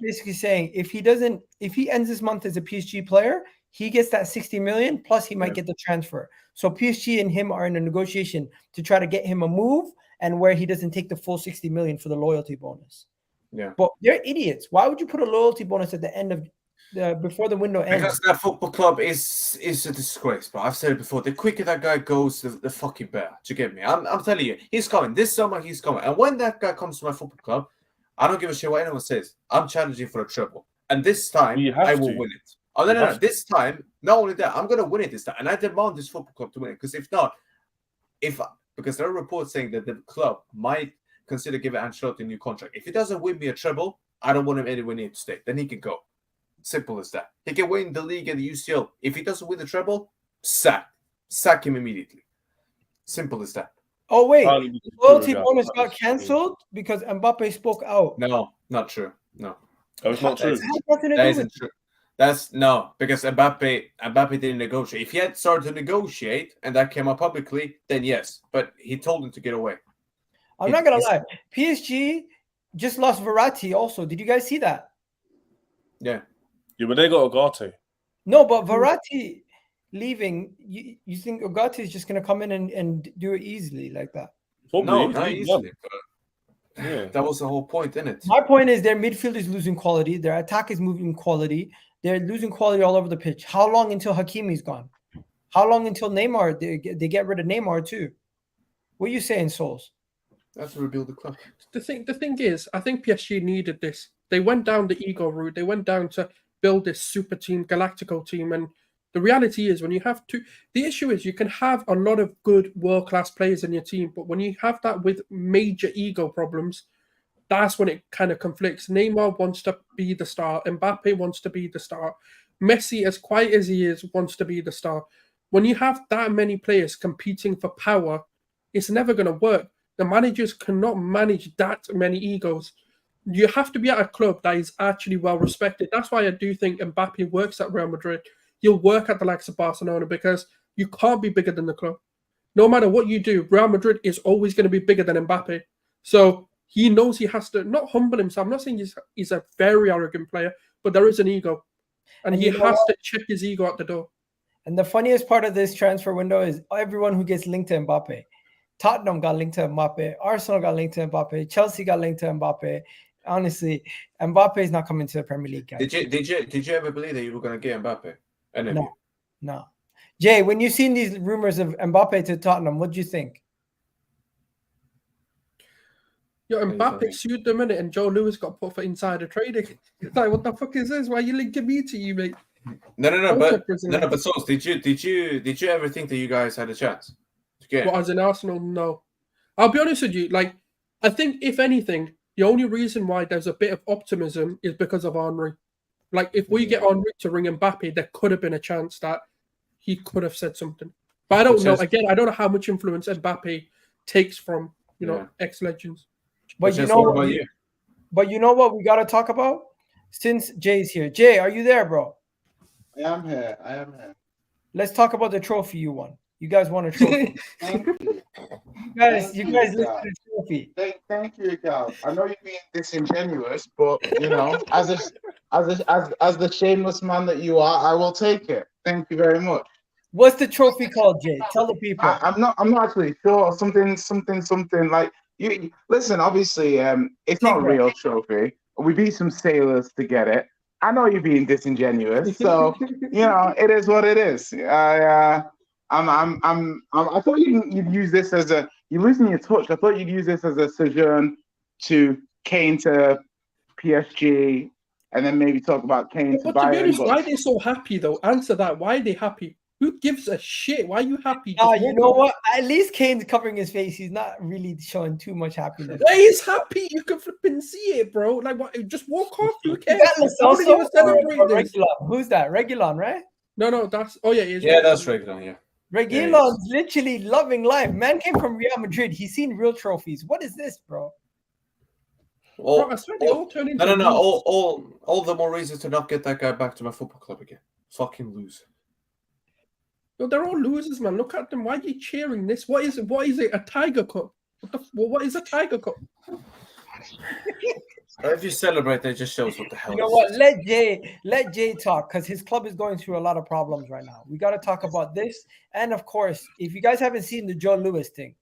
basically saying if he ends this month as a PSG player, he gets that 60 million plus he might get the transfer. So PSG and him are in a negotiation to try to get him a move and where he doesn't take the full 60 million for the loyalty bonus. Yeah, but they're idiots. Why would you put a loyalty bonus at the end of before the window ends? Because that football club is a disgrace, bro. I've said it before. The quicker that guy goes, the fucking better. Do you get me? I'm telling you, he's coming this summer. He's coming, and when that guy comes to my football club, I don't give a shit what anyone says. I'm challenging for a treble, and this time I will win it. Oh no! This time, not only that, I'm gonna win it this time, and I demand this football club to win it. Because if not, because there are reports saying that the club might consider giving Ancelotti a new contract. If he doesn't win me a treble, I don't want him anywhere near to stay. Then he can go. Simple as that. He can win the league and the UCL. If he doesn't win the treble, sack him immediately. Simple as that. Oh wait, the loyalty bonus got cancelled because Mbappe spoke out. No, not true. No, it's not true. That isn't true. That's no, because Mbappe didn't negotiate. If he had started to negotiate and that came out publicly, then yes. But he told him to get away. I'm not gonna lie. PSG just lost Verratti also. Did you guys see that? Yeah. Yeah, but they got Ugarte. No, but Verratti leaving, you think Ugarte is just gonna come in and do it easily like that? Probably. No, not easily. Yeah. That was the whole point, isn't it? My point is their midfield is losing quality, their attack is moving quality, they're losing quality all over the pitch. How long until Hakimi's gone? How long until Neymar? They get rid of Neymar too. What are you saying, Souls? That's to rebuild the club. The thing is, I think PSG needed this. They went down the ego route. They went down to build this super team, Galactico team. And the reality is when you have to, the issue is you can have a lot of good world-class players in your team, but when you have that with major ego problems, that's when it kind of conflicts. Neymar wants to be the star. Mbappe wants to be the star. Messi, as quiet as he is, wants to be the star. When you have that many players competing for power, it's never going to work. The managers cannot manage that many egos. You have to be at a club that is actually well respected. That's why I do think Mbappe works at Real Madrid. He'll work at the likes of Barcelona because you can't be bigger than the club. No matter what you do, Real Madrid is always going to be bigger than Mbappe. So he knows he has to not humble himself. I'm not saying he's a very arrogant player, but there is an ego. And he has to check his ego at the door. And the funniest part of this transfer window is everyone who gets linked to Mbappe. Tottenham got linked to Mbappe. Arsenal got linked to Mbappe. Chelsea got linked to Mbappe. Honestly, Mbappe is not coming to the Premier League, guys. Did you ever believe that you were going to get Mbappe? No. Jay, when you seen these rumors of Mbappe to Tottenham, what do you think? Yo, Mbappe sued the minute and Joe Lewis got put for insider trading. It's like, what the fuck is this? Why are you linking me to you, mate? No. But Sauce, did you ever think that you guys had a chance to get? Well, as in Arsenal, no. I'll be honest with you. Like, I think if anything, the only reason why there's a bit of optimism is because of Henry. Like, if we get Henry to ring Mbappe, there could have been a chance that he could have said something. But I don't know. Again, I don't know how much influence Mbappe takes from ex-legends. But you know what we got to talk about? Since Jay's here. Jay, are you there, bro? I am here. Let's talk about the trophy you won. You guys won a trophy. Thank you. You guys lifted a trophy. Thank you, Gal. I know you're being disingenuous, but you know, as the shameless man that you are, I will take it. Thank you very much. What's the trophy called, Jay? Tell the people. I'm not actually sure. Something like You listen. Obviously, it's not a real trophy. We beat some sailors to get it. I know you're being disingenuous, so it is what it is. I thought you'd use this as a. You're losing your touch. I thought you'd use this as a sojourn to Kane to PSG, and then maybe talk about Kane to But to be Bayern. honest, why are they so happy though? Answer that. Why are they happy? Who gives a shit? Why are you happy? You know what? At least Kane's covering his face. He's not really showing too much happiness. He's happy. You can flipping see it, bro. Like, what? Just walk off. Who cares? Who's that? Regulon, right? No, that's. Oh yeah, he is. Yeah, that's Regulon. Yeah. Reguilon's literally loving life. Man came from Real Madrid. He's seen real trophies. What is this, bro? Bro, I swear they all turn into. No. All the more reason to not get that guy back to my football club again. Fucking loser. No, they're all losers, man. Look at them. Why are you cheering this? What is it? What is it? A Tiger Cup? What is a Tiger Cup? If you celebrate, that just shows what the hell. You know what? Let Jay talk, because his club is going through a lot of problems right now. We got to talk about this, and of course, if you guys haven't seen the Joe Lewis thing,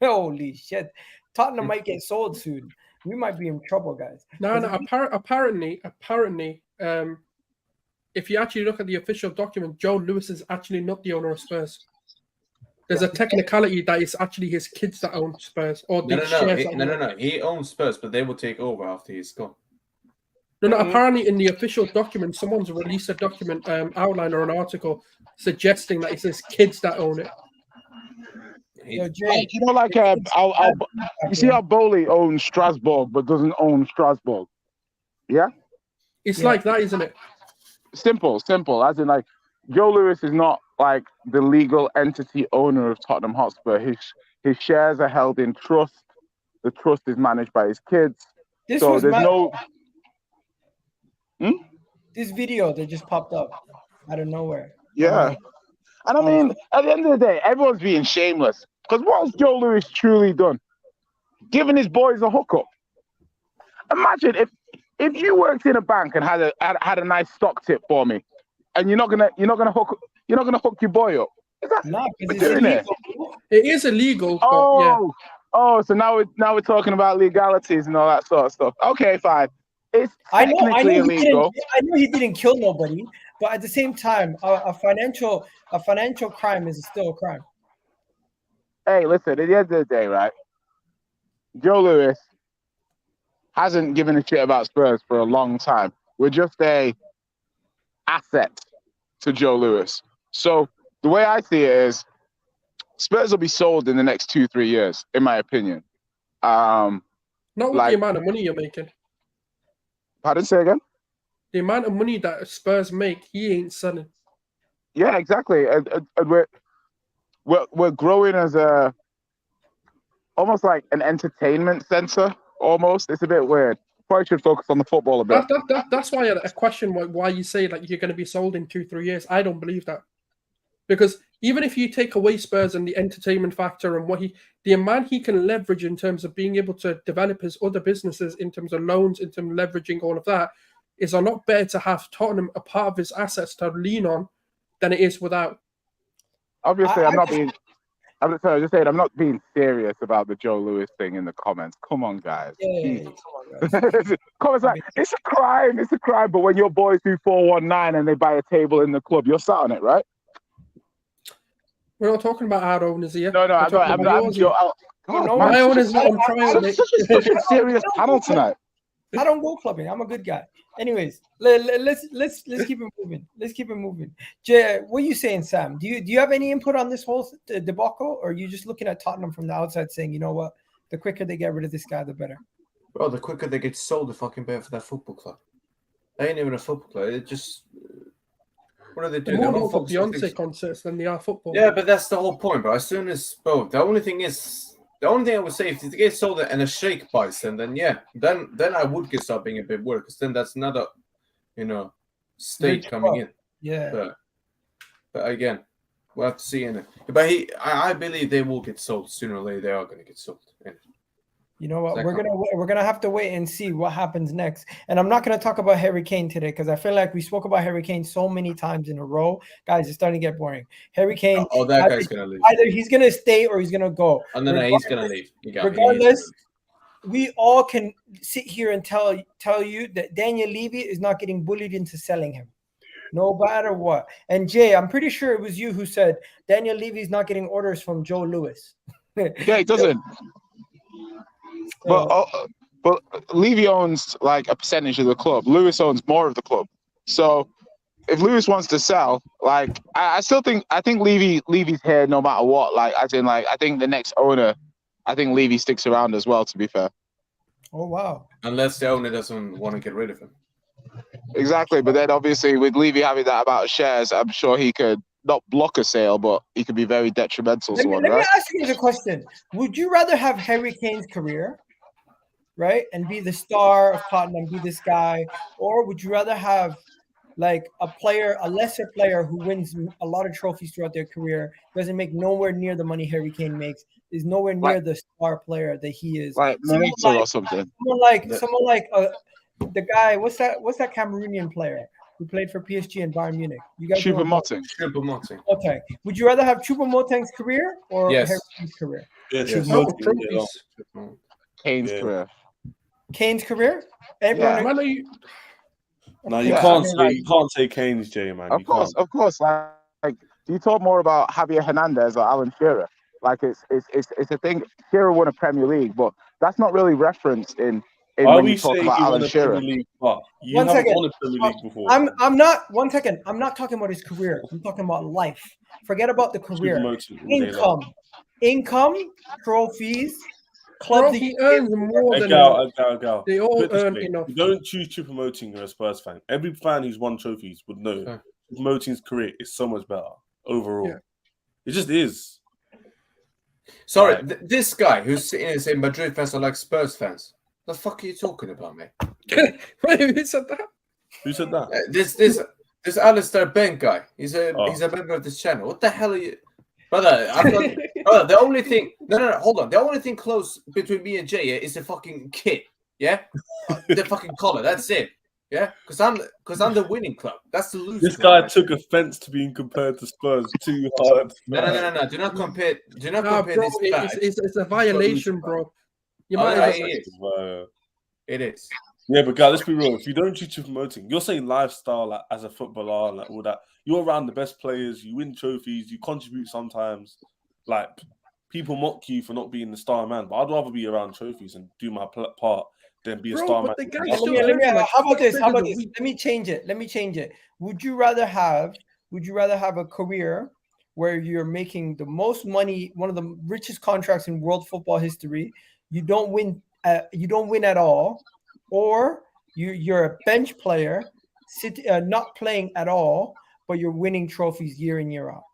holy shit, Tottenham might get sold soon. We might be in trouble, guys. No. Apparently, if you actually look at the official document, Joe Lewis is actually not the owner of Spurs. There's a technicality that it's actually his kids that own Spurs. Or No. He owns Spurs, but they will take over after he's gone. No. Apparently, in the official document, someone's released a document outline or an article suggesting that it's his kids that own it. You see how Bowley owns Strasbourg but doesn't own Strasbourg? Yeah? It's like that, isn't it? Simple. As in, like, Joe Lewis is not like the legal entity owner of Tottenham Hotspur. His shares are held in trust. The trust is managed by his kids. This video that just popped up out of nowhere. Yeah. And I mean, at the end of the day, everyone's being shameless. Because what has Joe Lewis truly done? Giving his boys a hookup. Imagine if you worked in a bank and had a nice stock tip for me, and you're not gonna hook your boy up. Is that doing it? It is illegal. So now we're talking about legalities and all that sort of stuff. Okay, fine. It's technically illegal. I know he didn't kill nobody, but at the same time, a financial crime is still a crime. Hey, listen. At the end of the day, right? Joe Lewis hasn't given a shit about Spurs for a long time. We're just a asset to Joe Lewis. So the way I see it is Spurs will be sold in the next 2-3 years, in my opinion. Not with the amount of money you're making. Pardon, say again? The amount of money that Spurs make, he ain't selling. Yeah, exactly. And we're growing as almost like an entertainment center. Almost, it's a bit weird. Probably should focus on the football a bit. That's why a question why you say like you're going to be sold in 2-3 years. I don't believe that, because even if you take away Spurs and the entertainment factor and the amount he can leverage in terms of being able to develop his other businesses in terms of loans, in terms of leveraging all of that, is a lot better to have Tottenham a part of his assets to lean on than it is without. Obviously, I'm just saying I'm not being serious about the Joe Lewis thing in the comments. Come on, guys. Comments like, it's a crime. But when your boys do 419 and they buy a table in the club, you're sat on it, right? We're not talking about our owners here. No, I'm not. My owners not on trial. Such a serious panel tonight. I don't go clubbing. I'm a good guy. Anyways, let's keep it moving. Jay, what are you saying, Sam? Do you have any input on this whole debacle, or are you just looking at Tottenham from the outside saying, you know what, the quicker they get rid of this guy, the better? Bro, the quicker they get sold, the fucking better for that football club. They ain't even a football club. It just what do they do? They're more for Beyonce concerts than they are football. Yeah, but that's the whole point, bro. As soon as the only thing I would say, if they get sold and a shake buys them, then I would start being a bit worried, because then that's another, state coming in. Yeah. But again, we'll have to see in it. But I believe they will get sold sooner or later. They are going to get sold. You know what? Exactly. We're gonna have to wait and see what happens next. And I'm not gonna talk about Harry Kane today because I feel like we spoke about Harry Kane so many times in a row. Guys, it's starting to get boring. Harry Kane, Oh, that guy's gonna leave. either he's gonna stay or he's gonna go. And then he's gonna leave. Regardless, we all can sit here and tell you that Daniel Levy is not getting bullied into selling him, no matter what. And Jay, I'm pretty sure it was you who said Daniel Levy is not getting orders from Joe Lewis. Yeah, he doesn't. But Levy owns like a percentage of the club. Lewis owns more of the club. So if Lewis wants to sell, like I think Levy's here no matter what. Like as in like I think the next owner, I think Levy sticks around as well. To be fair. Oh wow! Unless the owner doesn't want to get rid of him. Exactly, but then obviously with Levy having that amount of shares, I'm sure he could not block a sale, but he could be very detrimental to one. Let me ask you a question: would you rather have Harry Kane's career, right, and be the star of Tottenham, be this guy, or would you rather have like a lesser player who wins a lot of trophies throughout their career, doesn't make nowhere near the money Harry Kane makes, is nowhere near the star player that he is, like Morita or something? Someone like the guy. What's that Cameroonian player who played for PSG and Bayern Munich? You guys know Choupo-Moting. Okay. Would you rather have Choupo-Moting's career or Yes. Harry Kane's career? Yeah, Yes. Kane's career. Kane's career? No, you Yeah, can't I mean, you can't say Kane's, Jay, man. Of course. Like, do you talk more about Javier Hernandez or Alan Shearer? Like, it's a thing. Shearer won a Premier League, but that's not really referenced in when you talk about Alan Shearer. You haven't won a Premier League before. I'm not. One second. I'm not talking about his career. I'm talking about life. Forget about the career. Income, trophies, clubs. He earns more than they all earn enough. You don't choose Choupo-Moting you're a Spurs fan. Every fan who's won trophies would know Choupo-Moting's career is so much better overall. Yeah. It just is. Sorry, this guy who's sitting here saying Madrid fans are like Spurs fans. The fuck are you talking about, mate? Wait, who said that? Who said that? This Alistair Benk guy. He's a member of this channel. What the hell are you, brother? Brother, the only thing. No, hold on. The only thing close between me and Jay is the fucking kit. Yeah, the fucking collar. That's it. Yeah, because I'm the winning club. That's the losing. This guy took offense to being compared to Spurs too hard. No. Do not compare. Do not compare bro, this. It's a violation, bro. You might it is. Yeah, but guys, let's be real. If you don't choose Choupo-Moting, you're saying lifestyle like, as a footballer and like, all that. You're around the best players. You win trophies. You contribute sometimes. Like people mock you for not being the star man, but I'd rather be around trophies and do my part than be a star man. How about this? Let me change it. Would you rather have a career where you're making the most money, one of the richest contracts in world football history? You don't win at all, or you're a bench player, not playing at all, but you're winning trophies year in year out.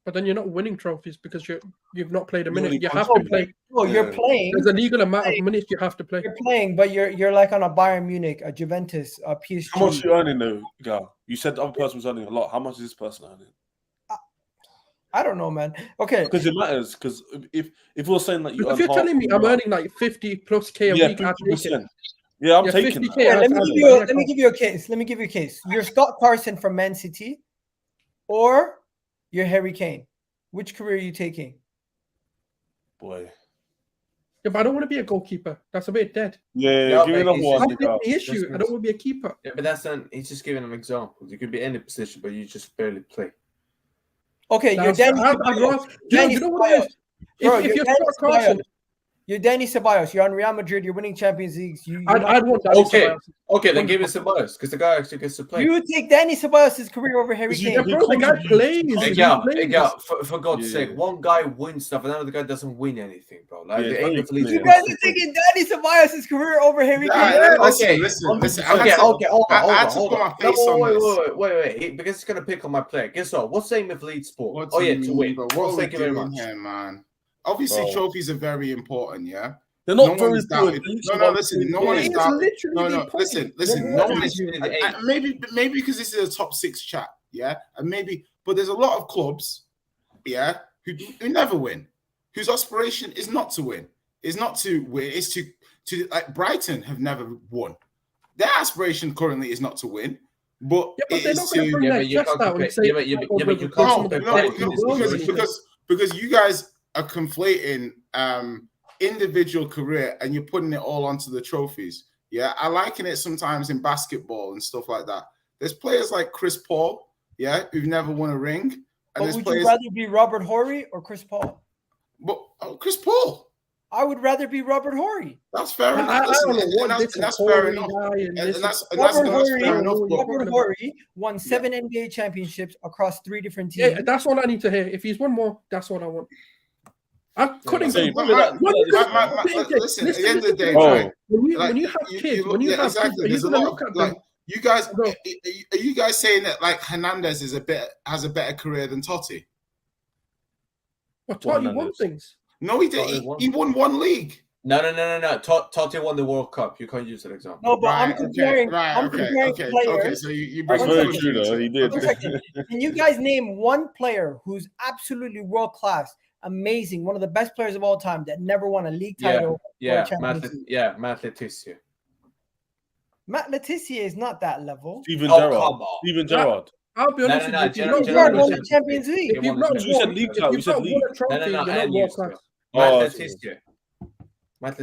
But then you're not winning trophies because you've not played a minute. You have to play. Oh, you're playing. There's a legal amount of minutes you have to play. You're playing, but you're like on a Bayern Munich, a Juventus, a PSG. How much are you earning though, Gal? You said the other person was earning a lot. How much is this person earning? I don't know, man. Okay. Because it matters. Because if we're saying that if you're telling me I'm earning like 50 plus K a week, I'd take it. Yeah, I'm taking that. Yeah, let me give you a case. You're Scott Carson from Man City, or you're Harry Kane. Which career are you taking? Boy. Yeah, but I don't want to be a goalkeeper. That's a bit dead. Yeah, give me another one. That's the issue. I don't want to be a keeper. Yeah, but he's just giving them examples. You could be in any position, but you just barely play. Okay, you're Danny Ceballos. You know what it is? If you're Scott Carson, you're Danny Ceballos. You're on Real Madrid. You're winning Champions Leagues. I'd want Danny Ceballos. Okay, then give it Ceballos because the guy actually gets to play. You take Danny Ceballos' career over Harry Kane. Yeah, bro, the guy plays. For God's sake, one guy wins stuff, and another guy doesn't win anything, bro. Like you guys are taking Danny Ceballos' career over Harry Kane. Okay, listen. Hold on. Wait, because it's gonna pick on my player. Guess what? What's the aim of lead sport? To win. Thank you very much. Here, man. Obviously, trophies are very important, yeah? They're not very good. No, listen. No one is doubting. No, listen. No one is. Maybe because this is a top 6 chat, yeah? And but there's a lot of clubs, yeah, who never win, whose aspiration is not to win. is not to win. It's to like Brighton have never won. Their aspiration currently is not to win, but they're not going to bring their chest out and say, because you guys are conflating individual career and you're putting it all onto the trophies. Yeah, I liken it sometimes in basketball and stuff like that. There's players like Chris Paul, who've never won a ring. And would you rather be Robert Horry or Chris Paul? But Chris Paul. I would rather be Robert Horry. That's fair enough. That's fair enough. Robert Horry won 7 NBA championships across 3 different teams. Yeah, that's all I need to hear. If he's won more, that's what I want. I couldn't say. Listen, at the end of the day, when you have kids, there's a lot of like you guys. Are you guys saying that like Hernandez has a better career than Totti? Well, Totti won things. No, he did. He won 1 league. No. Totti won the World Cup. You can't use that example. No, but I'm comparing. Okay. So you bring very true, though. He did. Can you guys name one player who's absolutely world class, amazing, one of the best players of all time that never won a league title? Matt Letizia. Matt Letizia is not that level. Steven Gerrard. I'll be honest with you. Gerrard won the Champions League. If you've not won a trophy, Matt Letizia.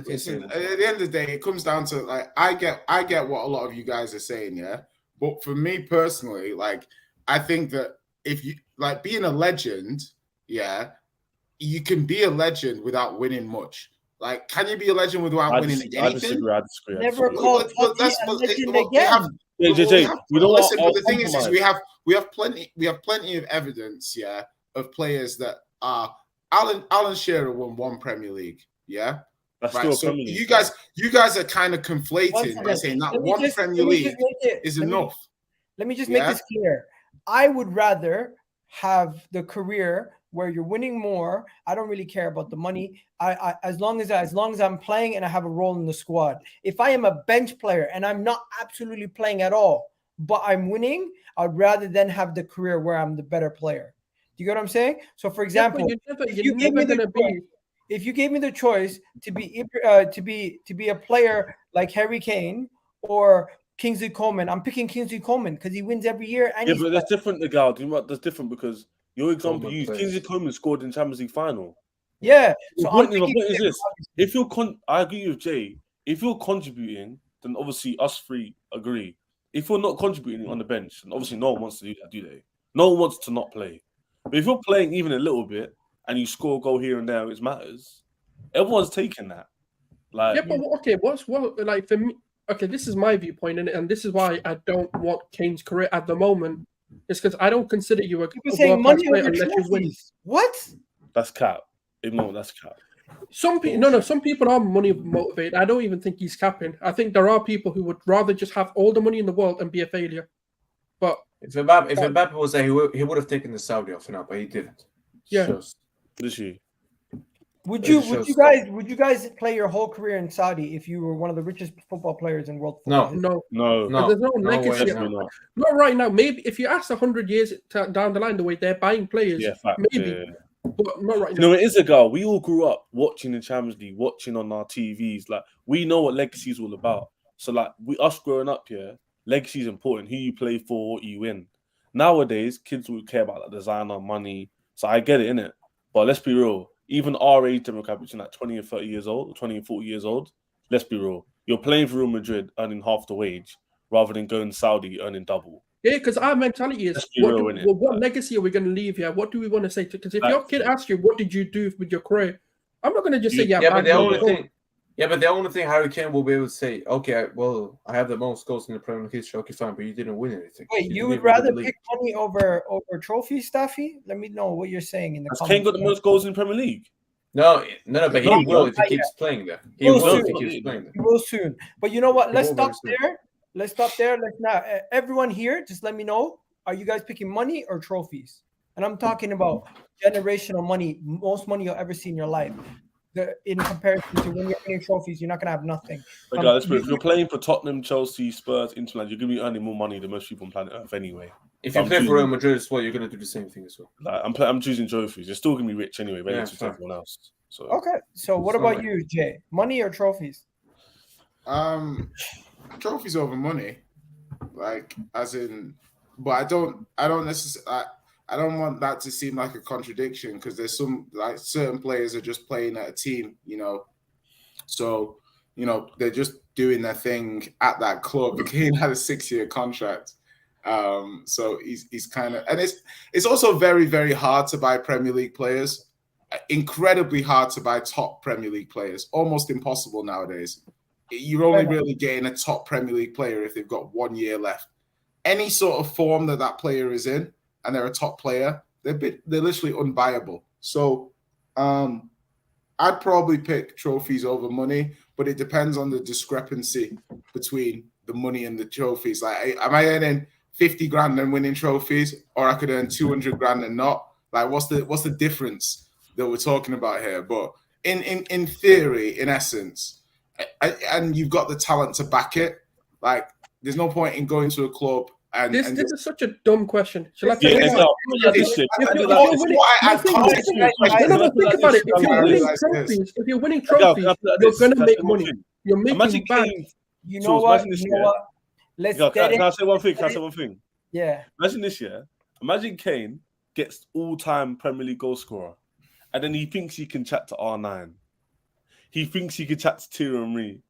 Listen, at the end of the day, it comes down to like I get what a lot of you guys are saying, yeah. But for me personally, like I think that if you like being a legend, you can be a legend without winning much. Like, can you be a legend without winning anything? I disagree. Never called Totti a legend again. The thing is we have plenty of evidence, of players that are Alan Shearer won 1 Premier League, That's right. So you guys are kind of conflating by saying that 1 Premier League is enough. Let me just make this clear. I would rather have the career where you're winning more. I don't really care about the money. I as long as I'm playing and I have a role in the squad. If I am a bench player and I'm not absolutely playing at all, but I'm winning, I'd rather than have the career where I'm the better player. Do you get what I'm saying? So, for example, if you gave me the choice to be a player like Harry Kane or Kingsley Coman, I'm picking Kingsley Coman because he wins every year. And but that's different, the gal. That's different because your example, Kingsley Coman scored in Champions League final. Yeah. So my point is this: if you're I agree with Jay. If you're contributing, then obviously us 3 agree. If you're not contributing on the bench, then obviously no one wants to do that, do they? No one wants to not play. But if you're playing even a little bit and you score a goal here and there, it matters. Everyone's taking that. Like, but okay, like for me? Okay, this is my viewpoint, and this is why I don't want Kane's career at the moment. It's because I don't consider you a world-class player unless you win. What? That's cap. No, that's cap. Some people are money motivated. I don't even think he's capping. I think there are people who would rather just have all the money in the world and be a failure. But if Mbappe was there, he would have taken the Saudi offer now, but he didn't. Yeah. Would you guys play your whole career in Saudi if you were one of the richest football players in world football? No. There's no legacy. Not right now. Maybe if you ask 100 years down the line, the way they're buying players, maybe. Yeah. But not right now. No, it is a goal. We all grew up watching the Champions League, watching on our TVs. Like, we know what legacy is all about. So, like, us growing up here, legacy is important. Who you play for, what you win. Nowadays, kids will care about the designer, money. So I get it, innit? But let's be real. Even our age demographic, between like 20 and 30 years old, 20 and 40 years old, let's be real. You're playing for Real Madrid earning half the wage rather than going Saudi earning double. Yeah, because our mentality is, what legacy are we going to leave here? What do we want to say? Because if your kid asks you, what did you do with your career? I'm not going to just say, but the only thing Harry Kane will be able to say, okay, well, I have the most goals in the Premier League history. Okay, fine, but you didn't win anything. Wait, you would rather pick money over trophies, Staffy? Let me know what you're saying in the comments. Has Kane got the most goals in the Premier League? No, but he will if he keeps playing there. He will if he keeps playing there. He will soon. But you know what? Let's stop there. Let's not. Everyone here, just let me know. Are you guys picking money or trophies? And I'm talking about generational money, most money you'll ever see in your life. In comparison to when you're winning trophies, you're not going to have nothing. If you're playing for Tottenham, Chelsea, Spurs, Inter Milan, you're going to be earning more money than most people on planet Earth anyway. If you play for Real Madrid as well, you're going to do the same thing as well. Like, I'm choosing trophies. You're still going to be rich anyway, relative to everyone else. So Okay. So what about you, Jay? Money or trophies? Trophies over money, like as in, but I don't necessarily. I don't want that to seem like a contradiction because there's some like certain players are just playing at a team, so they're just doing their thing at that club. Kane had a 6-year contract, so he's kind of, and it's also very, very hard to buy Premier League players. Incredibly hard to buy top Premier League players. Almost impossible nowadays. You're only really getting a top Premier League player if they've got 1 year left. Any sort of form that player is in, and they're a top player, they're literally unbuyable. So I'd probably pick trophies over money, but it depends on the discrepancy between the money and the trophies. Like, am I earning 50 grand and winning trophies, or I could earn 200 grand and not? Like, what's the difference that we're talking about here? But in theory, in essence, and you've got the talent to back it, like, there's no point in going to a club. This is such a dumb question. Shall I think about it? If you're winning trophies, you're going to make money. You're making back. You know what? Can I say one thing? Yeah. Imagine this, yeah? Imagine Kane gets all-time Premier League goal scorer, and then he thinks he can chat to R9. He thinks he can chat to Thierry Henry.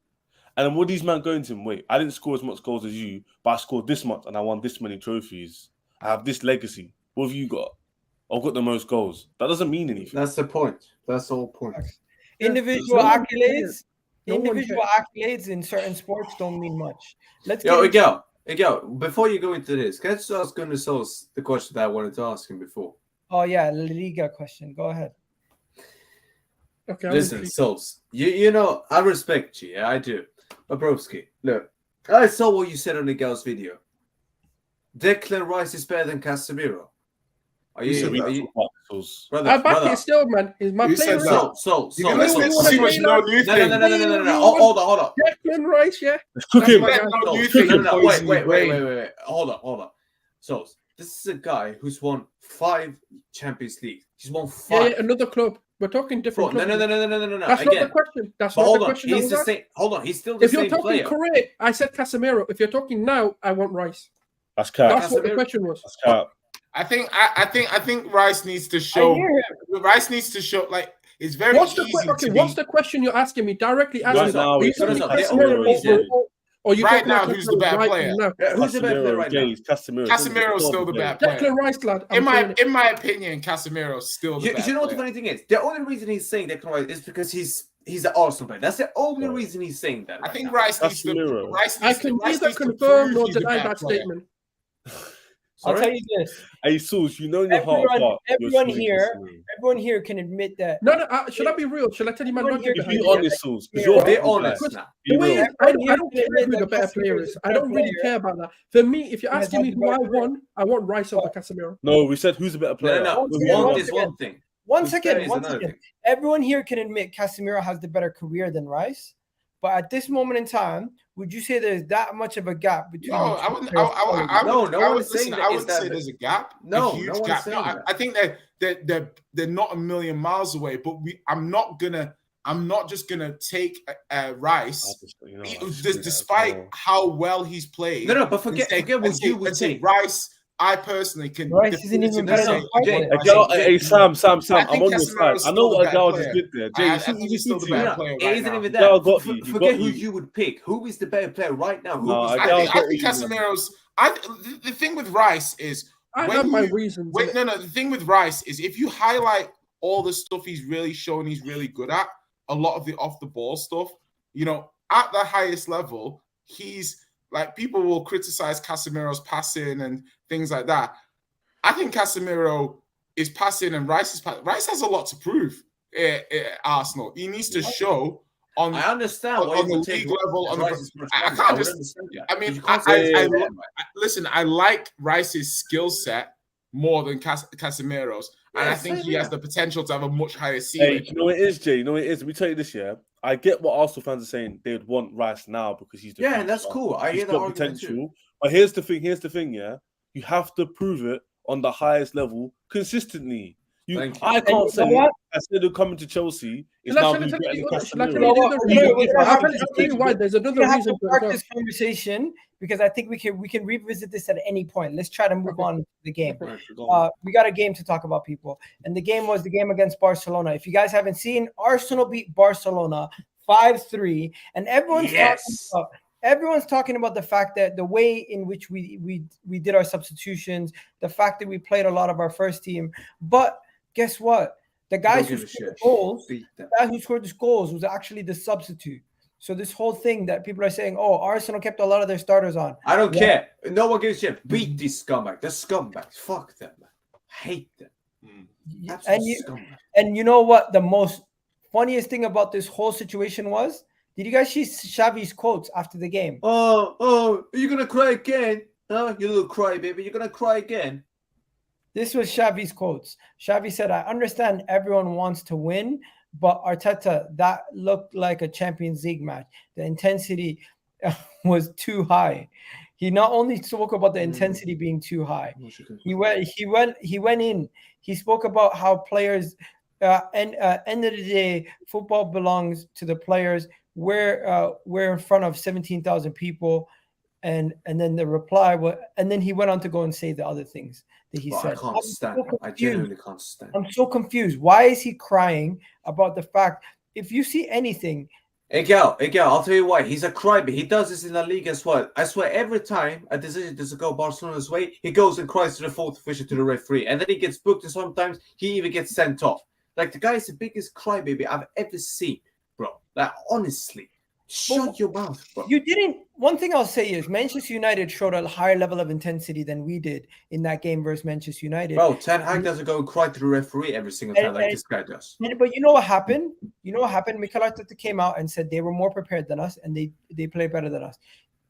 And then what these men going to him? Wait, I didn't score as much goals as you, but I scored this much and I won this many trophies. I have this legacy. What have you got? I've got the most goals. That doesn't mean anything. That's the point. That's the whole point. Individual accolades in certain sports don't mean much. Miguel, before you go into this, can I just ask Gunnar Sol's the question that I wanted to ask him before? Oh yeah, La Liga question. Go ahead. Okay. Listen, Sols, you know, I respect you. Yeah, I do. Bobrovsky, look, I saw what you said on Miguel's video. Declan Rice is better than Casemiro. Brother, I back it still, man. Is my player so. You're listening to too much no new thing. No. Hold on. Declan Rice, yeah. Let's cook him. No. Wait. Hold on. So this is a guy who's won 5 Champions League. He's won 5. Yeah, another club. We're talking different. No. That's Again, not the question. That's not the question. He's the same. Hold on. He's still the same player. If you're talking career, I said Casemiro. If you're talking now, I want Rice. That's cap. That's what the question was. That's cap. I think Rice needs to show. Rice needs to show, like, it's very What's easy. What's the question you're asking me? Directly ask me now, right now, who's the better player? Who's the better player right now? Casemiro's still the better player. Declan Rice, lad. In my opinion, Casemiro's still the better. You know what the funny thing is? The only reason he's saying Declan Rice is because he's an Arsenal player. That's the only reason he's saying that. I think Rice needs to. I can neither confirm nor deny that statement. I'll tell you this. Hey, Sus, you know in your heart. Everyone here can admit that. No. Should I be real? Should I tell you my logic? Be honest, Sus. Be honest. I don't care who the better player is. I don't really care about that. For me, if you're asking me who I want Rice over Casemiro. No, we said who's the better player. No. One is one thing. One second. Everyone here can admit Casemiro has the better career than Rice. But at this moment in time, would you say there's that much of a gap between? No, I wouldn't. I would say there's a gap. No, a huge gap. No, I think they're not a million miles away. But I'm not just gonna take Rice, despite how well he's played. No, but forget what you would say. Rice. I personally can. Rice isn't even better. Hey, Sam, I'm on your side. I know what Agal just did there. Jay, I think he's still the better player. It isn't even that. Forget who you would pick. Who is the better player right now? I think Casemiro's. The thing with Rice is. I have my reasons. The thing with Rice is if you highlight all the stuff he's really shown he's really good at, a lot of the off the ball stuff, at the highest level, he's. Like, people will criticize Casemiro's passing and things like that. I think Casemiro is passing and Rice is passing. Rice has a lot to prove at Arsenal. He needs to show on. I understand on the league level. Listen. I like Rice's skill set more than Casemiro's, and I think he has the potential to have a much higher ceiling. Hey, you know what it is, Jay? You know what it is? Let me tell you this, yeah. I get what Arsenal fans are saying. They would want Rice now because he's the future. That's cool. I hear that potential. Too. But here's the thing, yeah. You have to prove it on the highest level consistently. Thank you. I And can't you say know what? Casedo coming to Chelsea is Shall I now tell being you- better than shall I Casemiro. tell you the other reason? We're gonna have I'll to- tell you why. There's We're another gonna have reason to for it park as well. this conversation because I think we can revisit this at any point. Let's try to move Okay. on to the game. Right, go on. We got a game to talk about, people, and the game was the game against Barcelona. If you guys haven't seen, Arsenal beat Barcelona 5-3, and everyone's talking about the fact that the way in which we did our substitutions, the fact that we played a lot of our first team, but guess what? The guys who Don't give a scored the shit. goals, Beat them. the guy who scored the goals was actually the substitute. So this whole thing that people are saying, oh, Arsenal kept a lot of their starters on. I don't care. No one gives a shit. Beat these scumbags. They're scumbags. Fuck them, man. Hate them. And you know what the most funniest thing about this whole situation was? Did you guys see Xavi's quotes after the game? Oh, are you gonna cry again? Huh? You little cry, baby. You're gonna cry again. This was Xavi's quotes. Xavi said, I understand everyone wants to win, but Arteta, that looked like a Champions League match. The intensity was too high. He not only spoke about the intensity being too high, he went in. He spoke about how players, end of the day, football belongs to the players. We're in front of 17,000 people. And then the reply was, and then he went on to go and say the other things that he said. I can't stand him. I genuinely can't stand him. I'm so confused. Why is he crying about the fact? If you see anything, Miguel, I'll tell you why. He's a crybaby. He does this in La Liga as well. I swear, every time a decision doesn't go Barcelona's way, he goes and cries to the fourth official, to the referee, and then he gets booked, and sometimes he even gets sent off. Like, the guy is the biggest crybaby I've ever seen, bro. Like, honestly. Shut your mouth, bro. you didn't. One thing I'll say is Manchester United showed a higher level of intensity than we did in that game versus Manchester United. Bro, Ten Hag doesn't go and cry to the referee every single time like this guy does. But you know what happened? Mikel Arteta came out and said they were more prepared than us and they played better than us.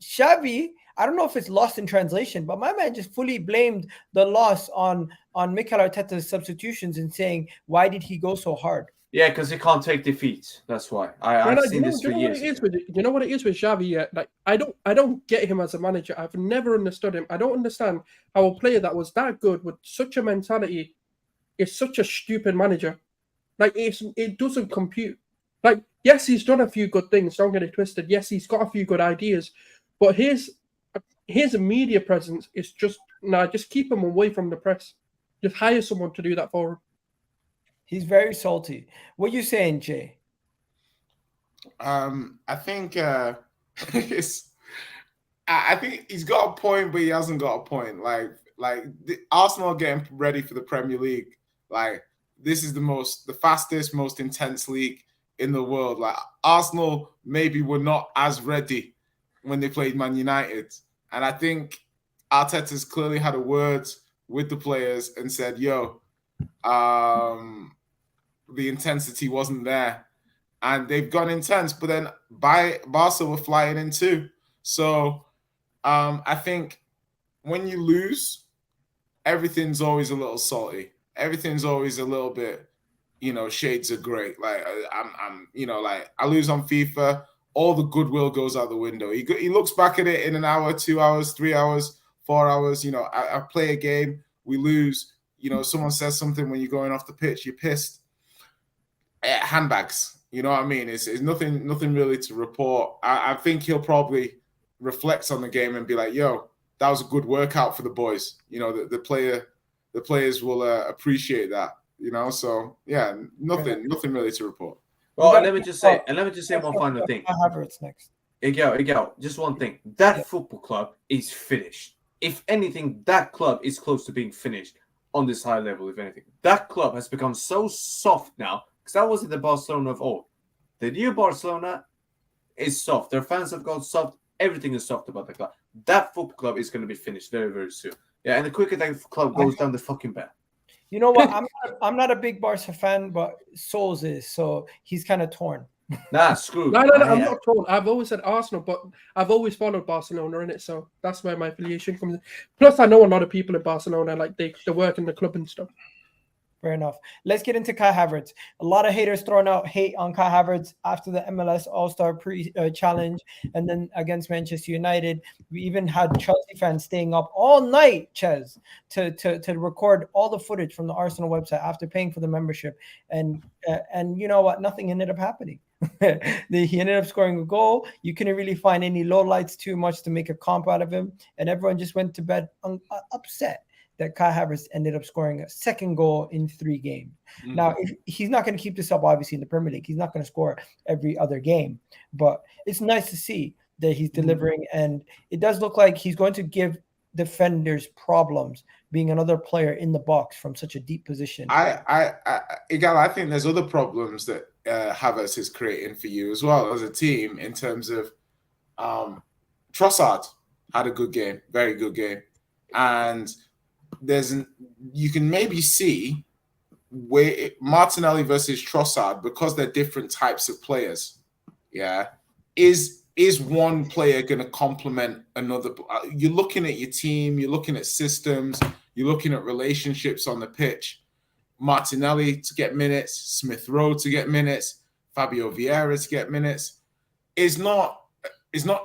Xavi, I don't know if it's lost in translation, but my man just fully blamed the loss on Mikel Arteta's substitutions and saying, why did he go so hard? Yeah, because he can't take defeat. That's why. I've seen this for years. You know what it is with Xavi? Yeah? Like I don't get him as a manager. I've never understood him. I don't understand how a player that was that good with such a mentality is such a stupid manager. Like it doesn't compute. Like yes, he's done a few good things. Don't get it twisted. Yes, he's got a few good ideas, but his media presence is just just keep him away from the press. Just hire someone to do that for him. He's very salty. What you saying, Jay? I think I think he's got a point, but he hasn't got a point. Like the Arsenal are getting ready for the Premier League. Like this is the fastest, most intense league in the world. Like Arsenal maybe were not as ready when they played Man United, and I think Arteta's clearly had a word with the players and said, "Yo." The intensity wasn't there, and they've gone intense. But then Barca were flying in too. So I think when you lose, everything's always a little salty. Everything's always a little bit, shades of grey. Like like I lose on FIFA, all the goodwill goes out the window. He looks back at it in an hour, 2 hours, 3 hours, 4 hours. I play a game, we lose. Someone says something when you're going off the pitch, you're pissed. Handbags, you know what I mean? It's nothing really to report. I think he'll probably reflect on the game and be like, "Yo, that was a good workout for the boys." The players will appreciate that. So yeah, nothing really to report. Well, let me just say one final thing. Havertz next. Miguel, just one thing. That football club is finished. If anything, that club is close to being finished on this high level. If anything, that club has become so soft now. Because that wasn't the Barcelona of old. The new Barcelona is soft. Their fans have gone soft. Everything is soft about the club. That football club is going to be finished very, very soon. Yeah, and the quicker that club goes down, the fucking bad. You know what? I'm not a big Barca fan, but Souls is, so he's kind of torn. Nah, screw. No, I'm not torn. I've always said Arsenal, but I've always followed Barcelona in it, so that's where my affiliation comes in. Plus, I know a lot of people in Barcelona, like they work in the club and stuff. Fair enough. Let's get into Kai Havertz. A lot of haters throwing out hate on Kai Havertz after the MLS All-Star challenge, and then against Manchester United. We even had Chelsea fans staying up all night, Ches, to record all the footage from the Arsenal website after paying for the membership. And you know what? Nothing ended up happening. He ended up scoring a goal. You couldn't really find any lowlights too much to make a comp out of him, and everyone just went to bed upset that Kai Havertz ended up scoring a second goal in 3 games. Mm-hmm. Now, if he's not going to keep this up, obviously, in the Premier League. He's not going to score every other game. But it's nice to see that he's delivering, and it does look like he's going to give defenders problems being another player in the box from such a deep position. Igal, I think there's other problems that Havertz is creating for you as well as a team in terms of Trossard had a good game, very good game. And you can maybe see where Martinelli versus Trossard, because they're different types of players. Yeah, is one player going to complement another? You're looking at your team, you're looking at systems, you're looking at relationships on the pitch. Martinelli to get minutes, Smith Rowe to get minutes, Fabio Vieira to get minutes. It's not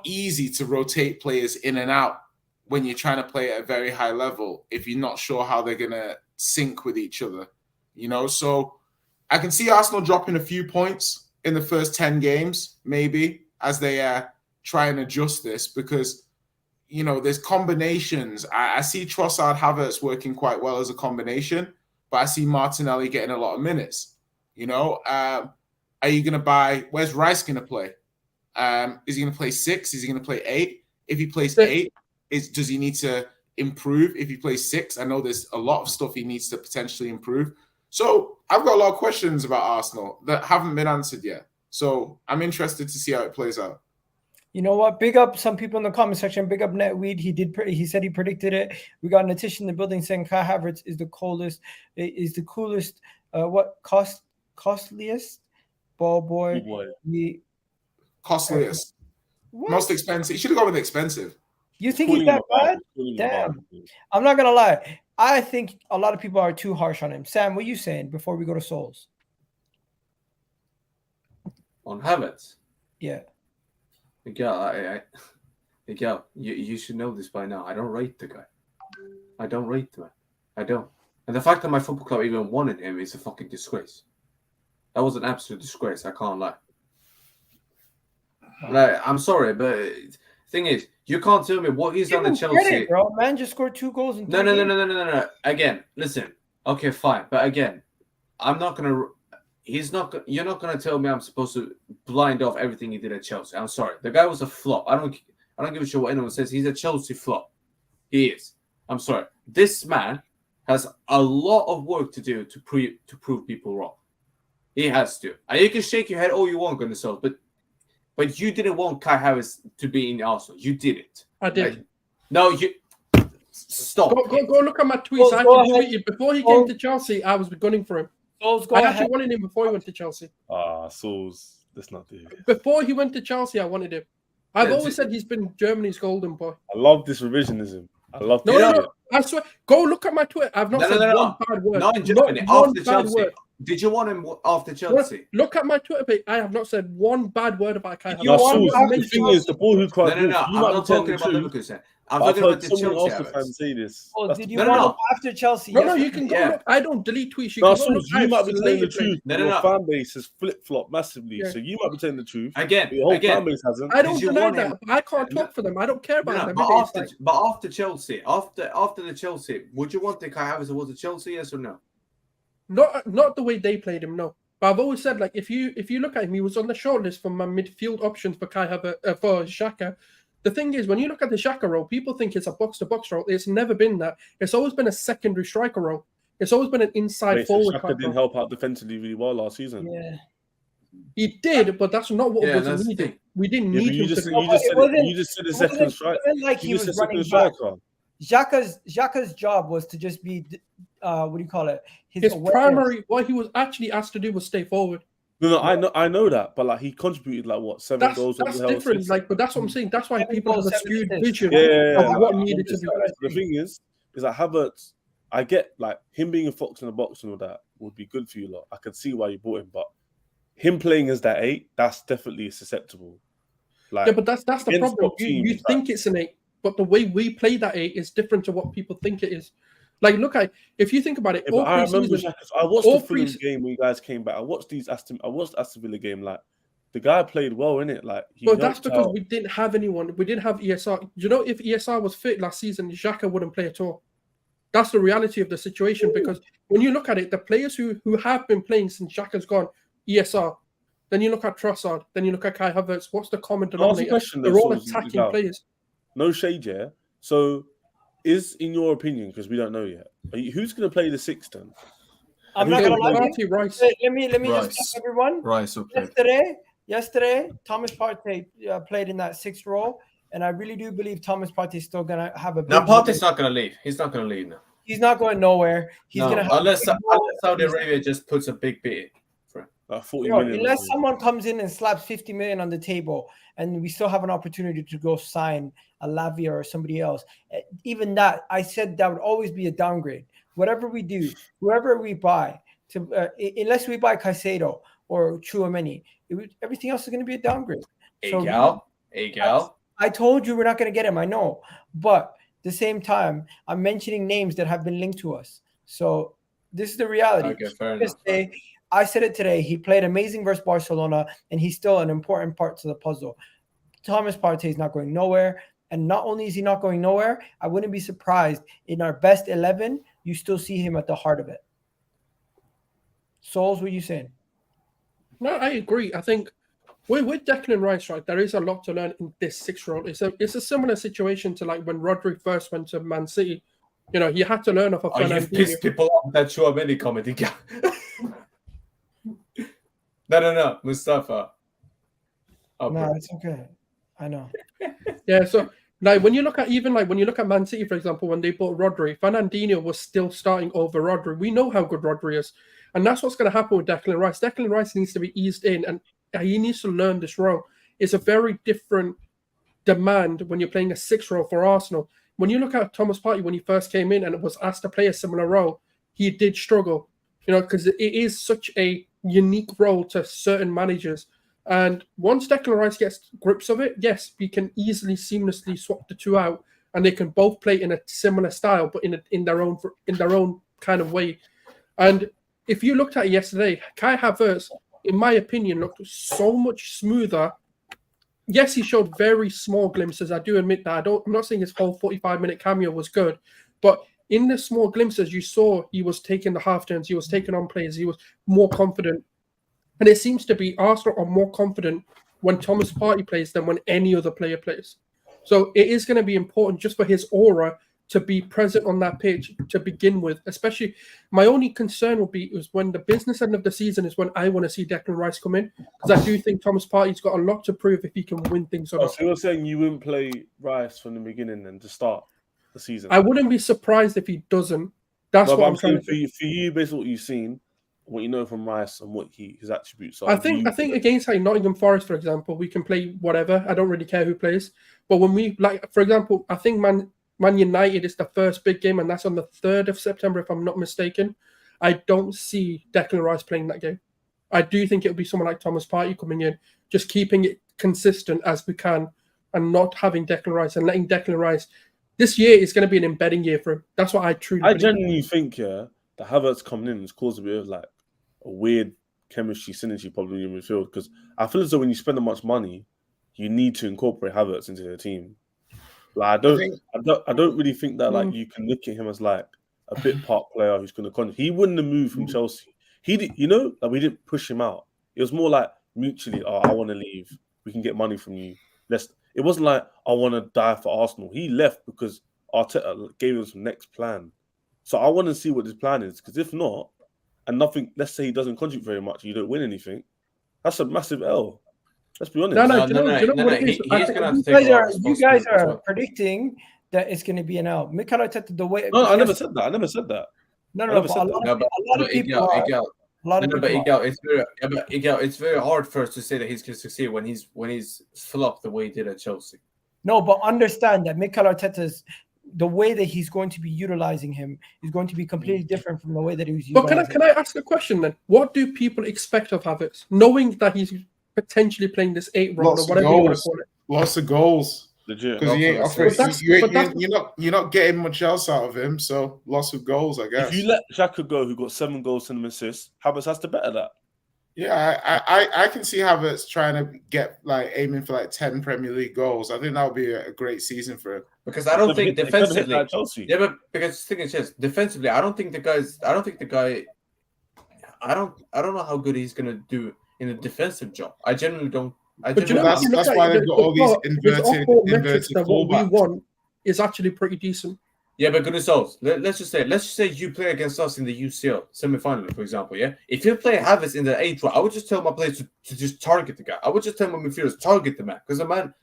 easy to rotate players in and out when you're trying to play at a very high level if you're not sure how they're going to sync with each other, you know? So I can see Arsenal dropping a few points in the first 10 games, maybe, as they try and adjust this, because, you know, there's combinations. I see Trossard Havertz working quite well as a combination, but I see Martinelli getting a lot of minutes, you know? Are you going to buy, where's Rice going to play? Is he going to play 6? Is he going to play 8? If he plays 8, does he need to improve? If he plays 6, I know there's a lot of stuff he needs to potentially improve. So I've got a lot of questions about Arsenal that haven't been answered yet. So I'm interested to see how it plays out. You know what? Big up some people in the comment section. Big up Netweed. He said he predicted it. We got Natish in the building saying Kai Havertz is the coolest. Costliest ball boy. Costliest. What? Most expensive. You should have gone with expensive. You think he's that bad? Damn. I'm not gonna lie. I think a lot of people are too harsh on him. Sam, what are you saying before we go to Souls? On Havertz? Yeah. Miguel, Miguel, you should know this by now. I don't rate the guy. I don't rate the man. I don't. And the fact that my football club even wanted him is a fucking disgrace. That was an absolute disgrace. I can't lie. Like, I'm sorry, but the thing is, you can't tell me what he's done at Chelsea. It, bro. Man just scored 2 goals in 3 games. No. Again, listen. Okay, fine. But again, I'm not going to... You're not going to tell me I'm supposed to blind off everything he did at Chelsea. I'm sorry. The guy was a flop. I don't give a shit what anyone says. He's a Chelsea flop. He is. I'm sorry. This man has a lot of work to do to prove people wrong. He has to. And you can shake your head all you want, Gunnar, but you didn't want Kai Havertz to be in Arsenal. You did it. I did. Like, no, you... Stop. Go look at my tweets. I tweeted before he came to Chelsea, I was gunning for him. I actually wanted him before he went to Chelsea. Souls. Let's not do it. Before he went to Chelsea, I wanted him. I've always said he's been Germany's golden boy. I love this revisionism. I love this. No. I swear. Go look at my Twitter. I've not said one bad word. Not in Germany. After Chelsea. Did you want him after Chelsea? Look at my Twitter page. I have not said one bad word about Kai Havertz. The thing is, the ball who cried. No. I'm not talking about Liverpool. I'm talking about the Chelsea fans say this. Oh, did you want him after Chelsea? No, you can go look. I don't delete tweets. You might be telling the truth. Your fan base has flip-flopped massively, so you might be telling the truth. Again, your whole fan base hasn't. I don't deny that. I can't talk for them. I don't care about them. But after Chelsea, after the Chelsea, would you want the Kai Havertz was it Chelsea? Yes or no? Not the way they played him. No. But I've always said, like, if you look at him, he was on the shortlist for my midfield options for Kai Havertz for Xhaka. The thing is, when you look at the Xhaka role, people think it's a box-to-box role. It's never been that. It's always been a secondary striker role. It's always been an inside forward. Xhaka didn't help out defensively really well last season. Yeah, he did, but that's not what was needed. We didn't need him. You just said a second striker. It wasn't like he was running back. Xhaka's job was to just be, what do you call it? His primary, what he was actually asked to do was stay forward. No, I know that, but like he contributed 7 goals. That's different. But that's what I'm saying. That's why people have a skewed vision of what needed to be. The thing is that Havertz, I get like him being a fox in the box and all that, would be good for you lot. I can see why you bought him, but him playing as that 8, that's definitely susceptible. Like, yeah, but that's the problem. You think it's an 8, but the way we play that 8 is different to what people think it is. Like, look at if you think about it. Yeah, I remember I watched the Fulham game when you guys came back. I watched Aston Villa game. Like, the guy played well in it. Like, but that's because we didn't have anyone. We didn't have ESR. You know, if ESR was fit last season, Xhaka wouldn't play at all. That's the reality of the situation. Because when you look at it, the players who have been playing since Xhaka's gone, ESR. Then you look at Trossard. Then you look at Kai Havertz. What's the common denominator? They're all attacking players. No shade, yeah. So, in your opinion, because we don't know yet, who's going to play the 6 then? I'm not going to lie. Rice. Let me just tell everyone. Rice, Yesterday, Thomas Partey played in that 6th role, and I really do believe Thomas Partey is still going to have a. Now Partey's not going to leave. He's not going to leave now. He's not going nowhere. He's going to unless Saudi Arabia just puts a big bid for him. 40 million. Unless someone comes in and slaps 50 million on the table, and we still have an opportunity to go sign a Lavia or somebody else. Even that, I said that would always be a downgrade. Whatever we do, whoever we buy, unless we buy Caicedo or Chouameni, everything else is going to be a downgrade. I told you we're not going to get him. I know, but at the same time, I'm mentioning names that have been linked to us. So this is the reality. Okay, fair enough. I said it today. He played amazing versus Barcelona, and he's still an important part to the puzzle. Thomas Partey is not going nowhere. And not only is he not going nowhere, I wouldn't be surprised in our best 11, you still see him at the heart of it. Souls, what are you saying? No, I agree. I think with Declan Rice, right, there is a lot to learn in this 6 role. It's a similar situation to like when Rodri first went to Man City. You know, you had to learn off of Fernandinho. You've pissed people off with that Chouameni comment. No, Mustafa. No, it's okay. I know. Yeah, so like when you look at Man City, for example, when they bought Rodri, Fernandinho was still starting over Rodri. We know how good Rodri is. And that's what's going to happen with Declan Rice. Declan Rice needs to be eased in, and he needs to learn this role. It's a very different demand when you're playing a 6 role for Arsenal. When you look at Thomas Partey, when he first came in and was asked to play a similar role, he did struggle, you know, because it is such a unique role to certain managers. And once Declan Rice gets grips of it, yes, we can easily, seamlessly swap the 2 out, and they can both play in a similar style, but in their own kind of way. And if you looked at it yesterday, Kai Havertz, in my opinion, looked so much smoother. Yes, he showed very small glimpses. I do admit that. I'm not saying his whole 45-minute cameo was good, but in the small glimpses you saw, he was taking the half turns, he was taking on plays, he was more confident. And it seems to be Arsenal are more confident when Thomas Partey plays than when any other player plays. So it is going to be important just for his aura to be present on that pitch to begin with. Especially, my only concern will be is when the business end of the season is when I want to see Declan Rice come in, because I do think Thomas Partey's got a lot to prove if he can win things. So you're saying you wouldn't play Rice from the beginning and to start the season? I wouldn't be surprised if he doesn't. That's what I'm trying to say. For you, based on what you've seen, what you know from Rice and what his attributes are. I think against like Nottingham Forest, for example, we can play whatever. I don't really care who plays. But when we for example, I think Man United is the first big game, and that's on the 3rd of September, if I'm not mistaken. I don't see Declan Rice playing that game. I do think it'll be someone like Thomas Partey coming in, just keeping it consistent as we can, and not having Declan Rice and letting Declan Rice. This year is going to be an embedding year for him. That's what I genuinely think, the Havertz coming in has caused a bit of like a weird chemistry synergy probably in midfield, because I feel as though when you spend that much money, you need to incorporate Havertz into the team. Like I don't really think that like you can look at him as like a bit part player who's going to contribute. He wouldn't have moved from Chelsea. He did, like we didn't push him out. It was more like mutually. Oh, I want to leave. We can get money from you. It wasn't like I want to die for Arsenal. He left because Arteta gave him some next plan. So I want to see what his plan is, because if not, and nothing, let's say he doesn't contribute very much, you don't win anything. That's a massive L. Let's be honest. You guys are predicting that it's going to be an L. Mikel Arteta, the way. No, I never said that. It's very hard for us to say that he's going to succeed when he's flopped the way he did at Chelsea. No, but understand that Mikel Arteta's the way that he's going to be utilizing him is going to be completely different from the way that he was But utilizing. can I ask a question then? What do people expect of Havertz, knowing that he's potentially playing this 8 role or whatever you want to call it? Lots of goals. Legit. Because you ain't offering, But you're not getting much else out of him. So lots of goals, I guess. If you let Xhaka go, who got 7 goals, 7 assists, Havertz has to better that. Yeah, I can see Havertz trying to get aiming for 10 Premier League goals. I think that would be a great season for him. Because I don't think defensively. Like Chelsea. Yeah, but because the thing is, yes, defensively, I don't think the guy. I don't know how good he's gonna do in a defensive job. I generally don't. But you know, that's why they've got all these inverted that what we fullbacks. want is actually pretty decent. Yeah, but goodness knows. Let's just say you play against us in the UCL semi-final, for example. Yeah, if you play Havertz in the 8 role, I would just tell my players to just target the guy. I would just tell my midfielders target the man, because the man,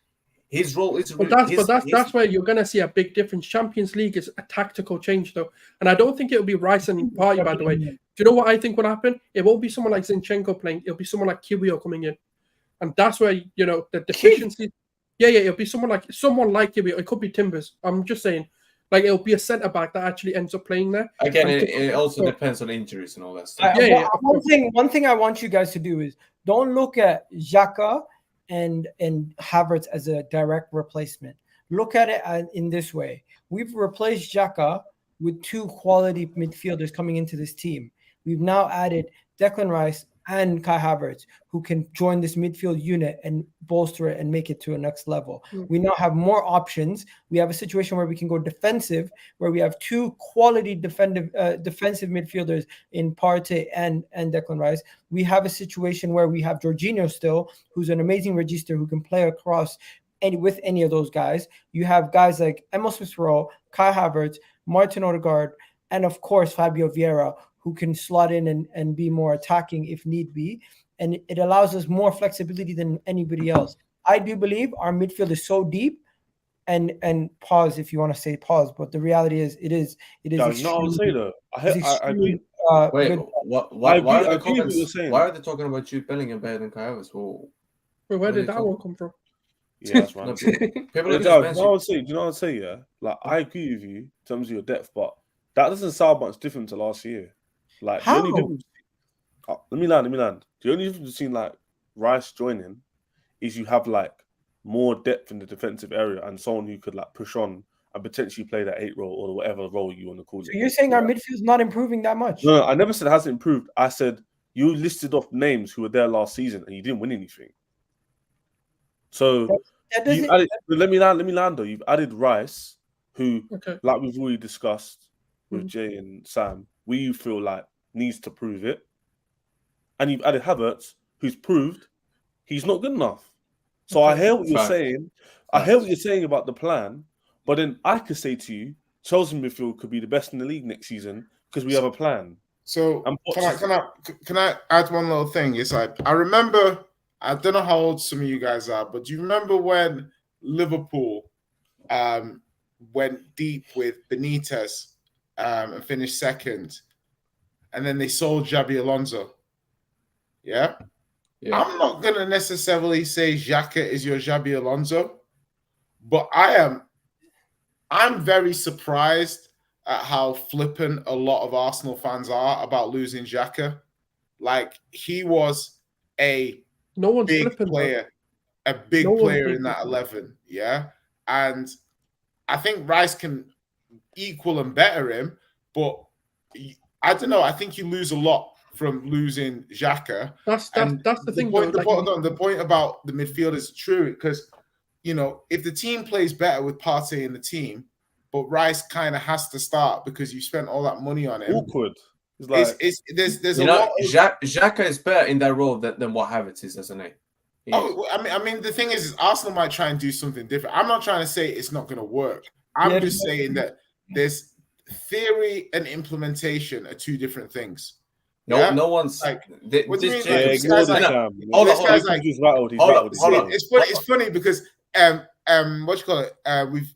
his role is. But that's where you're gonna see a big difference. Champions League is a tactical change, though, and I don't think it'll be Rice and Partey. By the way, do you know what I think will happen? It won't be someone like Zinchenko playing. It'll be someone like Kiwior coming in, and that's where the deficiency. Yeah, it'll be someone like Kiwior. It could be Timbers. I'm just saying. It'll be a centre back that actually ends up playing there. Again, it also depends on injuries and all that stuff. One thing I want you guys to do is don't look at Xhaka and Havertz as a direct replacement. Look at it in this way. We've replaced Xhaka with 2 quality midfielders coming into this team. We've now added Declan Rice and Kai Havertz, who can join this midfield unit and bolster it and make it to a next level. We now have more options. We have a situation where we can go defensive, where we have 2 quality defensive midfielders in Partey and Declan Rice. We have a situation where we have Jorginho still, who's an amazing regista who can play across with any of those guys. You have guys like Emil Smith-Rowe, Kai Havertz, Martin Odegaard, and of course Fabio Vieira, who can slot in and be more attacking if need be. And it allows us more flexibility than anybody else. I do believe our midfield is so deep, and pause if you want to say pause, but the reality is it is. No, I'll say though. I agree. Wait, why are they talking about Jude Bellingham better than Kai Havertz? Wait, where did that one come from? Yeah, that's right. People Do you know what I'd say? Yeah, I agree with you in terms of your depth, but that doesn't sound much different to last year. The only difference, let me land. The only difference between Rice joining is you have more depth in the defensive area and someone who could push on and potentially play that 8 role or whatever role you want to call it. So you're saying our midfield's not improving that much? No, I never said it hasn't improved. I said you listed off names who were there last season and you didn't win anything. So let me land though. You've added Rice, who, like we've already discussed with Jay and Sam, we feel needs to prove it. And you've added Havertz, who's proved he's not good enough. So I hear what you're saying. I hear what you're saying about the plan, but then I could say to you, Chelsea midfield could be the best in the league next season because we have a plan. So can I add one little thing? It's I remember, I don't know how old some of you guys are, but do you remember when Liverpool went deep with Benitez and finished second, and then they sold Xabi Alonso? Yeah. I'm not gonna necessarily say Xhaka is your Xabi Alonso, but I'm very surprised at how flippant a lot of Arsenal fans are about losing Xhaka. He was a big player in that 11, yeah. And I think Rice can equal and better him, but I don't know. I think you lose a lot from losing Xhaka. That's the thing. The point about the midfield is true, because if the team plays better with Partey in the team, but Rice kind of has to start because you spent all that money on him. Awkward. There's a lot. Xhaka is better in that role than what Havertz is as an 8. I mean, the thing is Arsenal might try and do something different. I'm not trying to say it's not going to work. I'm just saying that there's theory and implementation are 2 different things. No one's What do you mean? This guy's It's funny because what you call it?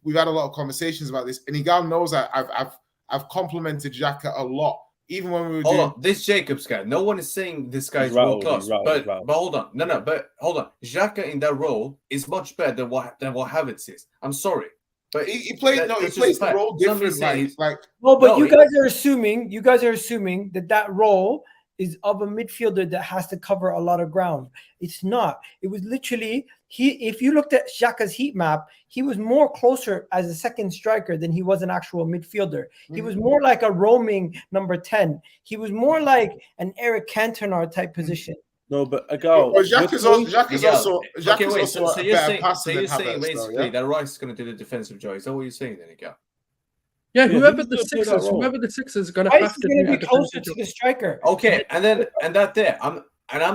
We've had a lot of conversations about this, and Igal knows that I've complimented Xhaka a lot, even when we were doing this Jacobs guy. No one is saying this guy's world class, but hold on, hold on. Xhaka in that role is much better than what Havertz is. I'm sorry. But he plays the role different. No, but you guys are assuming that role is of a midfielder that has to cover a lot of ground. It's not. It was literally if you looked at Xhaka's heat map, he was more closer as a second striker than he was an actual midfielder. He was more like a roaming number 10. He was more like an Eric Cantona type position. No, but Xhaka is also a better passer than saying Havertz, basically that Rice is going to do the defensive job. Is that what you're saying then, Miguel? Yeah, whoever the six is going to have to be closer to the striker. Okay, and that there, I'm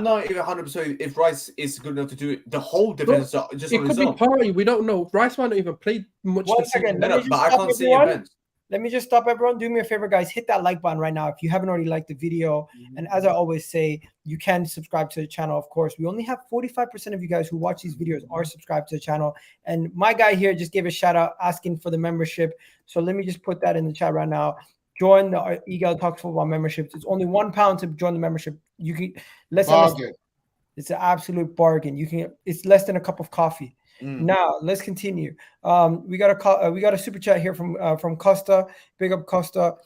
not even 100% if Rice is good enough to do the whole defense just it on could his be own. Partey. We don't know. Rice might not even play much. One second, but I can't see a bench. Let me just stop everyone. Do me a favor, guys. Hit that like button right now if you haven't already liked the video. And as I always say, you can subscribe to the channel, of course. We only have 45% of you guys who watch these videos are subscribed to the channel. And my guy here just gave a shout out asking for the membership. So let me just put that in the chat right now. Join the Eagle Talks Football membership. It's only £1 to join the membership. You can it's an absolute bargain. It's less than a cup of coffee. Now let's continue. We got a super chat here from Costa. Big up Costa.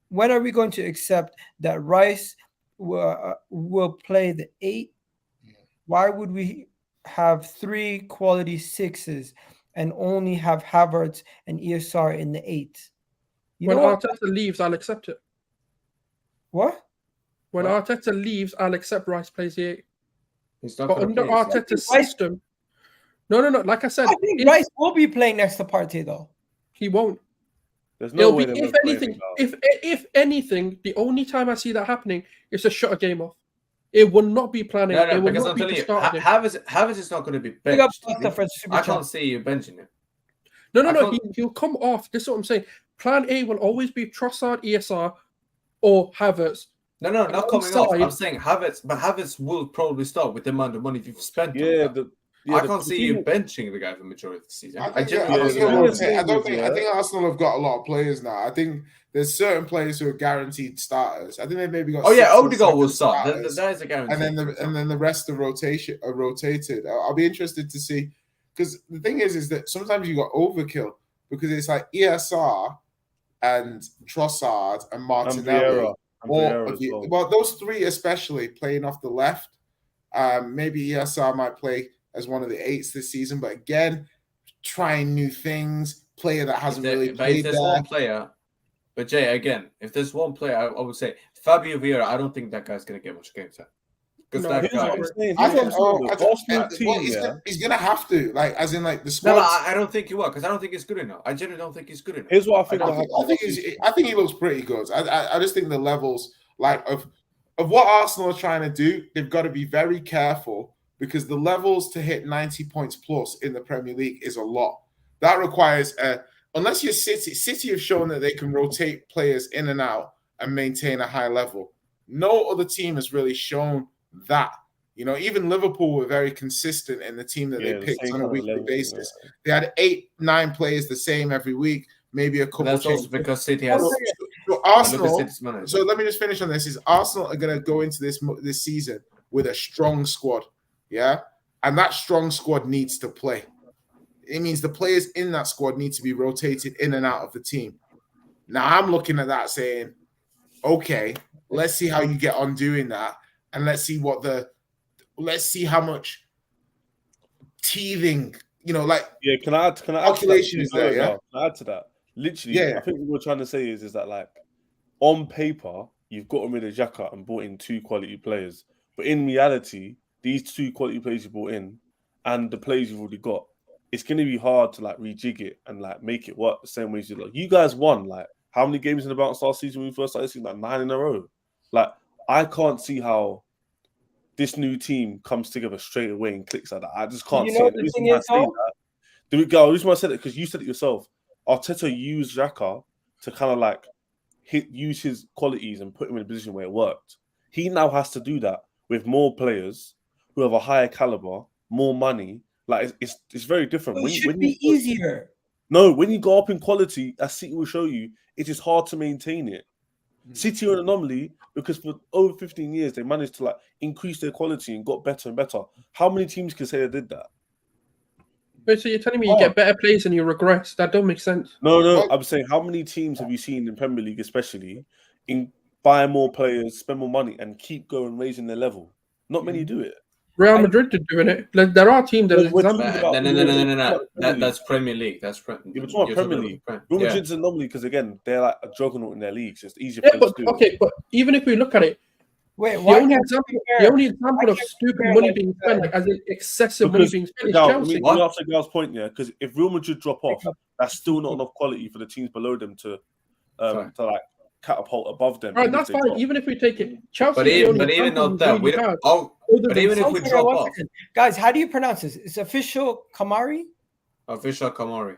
When are we going to accept that Rice will play the 8? Why would we have 3 quality 6s and only have Havertz and ESR in the 8? When Arteta leaves, I'll accept it. What? When Arteta leaves, I'll accept Rice plays the 8. He's not but under Arteta's system. No. Like I said, I think Rice will be playing next to Partey, though. He won't. There's no way. If anything, the only time I see that happening is to shut a game off. It will not be planning. No, because I'm telling you, Havertz is not going to be benched. I can't see you benching him. No. He'll come off. This is what I'm saying. Plan A will always be Trossard, ESR, or Havertz. No, not coming off. I'm saying Havertz, but Havertz will probably start with the amount of money you've spent. I can't see you benching the guy for the majority of the season. I think Arsenal have got a lot of players now. I think there's certain players who are guaranteed starters. I think they've maybe got. Odegaard will start. That is a guarantee. And then the rest are rotated. I'll be interested to see, because the thing is that sometimes you got overkill because it's like ESR and Trossard and Martinelli. Well, those 3 especially playing off the left. Maybe ESR might play as one of the 8s this season, but again, trying new things. Player that hasn't really played there. One player, but Jay, again, if there's one player, I would say Fabio Vieira. I don't think that guy's going to get much game time. Because he's going to have to, as in the squad. No, I don't think he will, because I don't think he's good enough. I genuinely don't think he's good enough. Here's what I think. I think he looks pretty good. I just think the levels of what Arsenal are trying to do, they've got to be very careful, because the levels to hit 90 points plus in the Premier League is a lot. That requires, unless you're City have shown that they can rotate players in and out and maintain a high level. No other team has really shown that. Even Liverpool were very consistent in the team that they picked on a weekly basis. They had 8-9 players the same every week, maybe a couple. That's also because City has. So Arsenal. So let me just finish on this. Is Arsenal are going to go into this season with a strong squad. Yeah, and that strong squad needs to play. It means the players in that squad need to be rotated in and out of the team. Now I'm looking at that saying, okay, let's see how you get on doing that, and let's see how much teething, Can I calculation is there? Yeah, can I add to that? Literally, I think what we're trying to say is that on paper you've gotten rid of Xhaka and brought in 2 quality players, but in reality, these 2 quality players you brought in and the players you've already got, it's going to be hard to rejig it and make it work the same way as you. You guys won how many games in the Bounce last season when we first started seeing 9 in a row. I can't see how this new team comes together straight away and clicks like that. I just can't see it. The reason why I said it, because you said it yourself. Arteta used Xhaka to kind of use his qualities and put him in a position where it worked. He now has to do that with more players who have a higher caliber, more money. It's very different. It should be easier. No, when you go up in quality, as City will show you, it is hard to maintain it. City are an anomaly because for over 15 years they managed to increase their quality and got better and better. How many teams can say they did that? Wait, so you're telling me you get better players and you regress? That don't make sense. No. I'm saying, how many teams have you seen in Premier League, especially, buy more players, spend more money, and keep going raising their level? Not many do it. Real Madrid are doing it. Like, there are teams that No. That's Premier League. That's You're talking Premier League. Real Madrid's an anomaly because, again, they're like a juggernaut in their leagues. It's easier for them to do. Okay, but even if we look at it, the only example of stupid money being spent, like as in excessive money being spent, is Chelsea. Let me answer Gal's point, yeah, because if Real Madrid drop off, that's still not enough quality for the teams below them to like catapult above them. Right, that's fine. Even if we take it, Chelsea. But even not that, but even if we drop off, guys, how do you pronounce this? It's official Kamari. Official Kamari.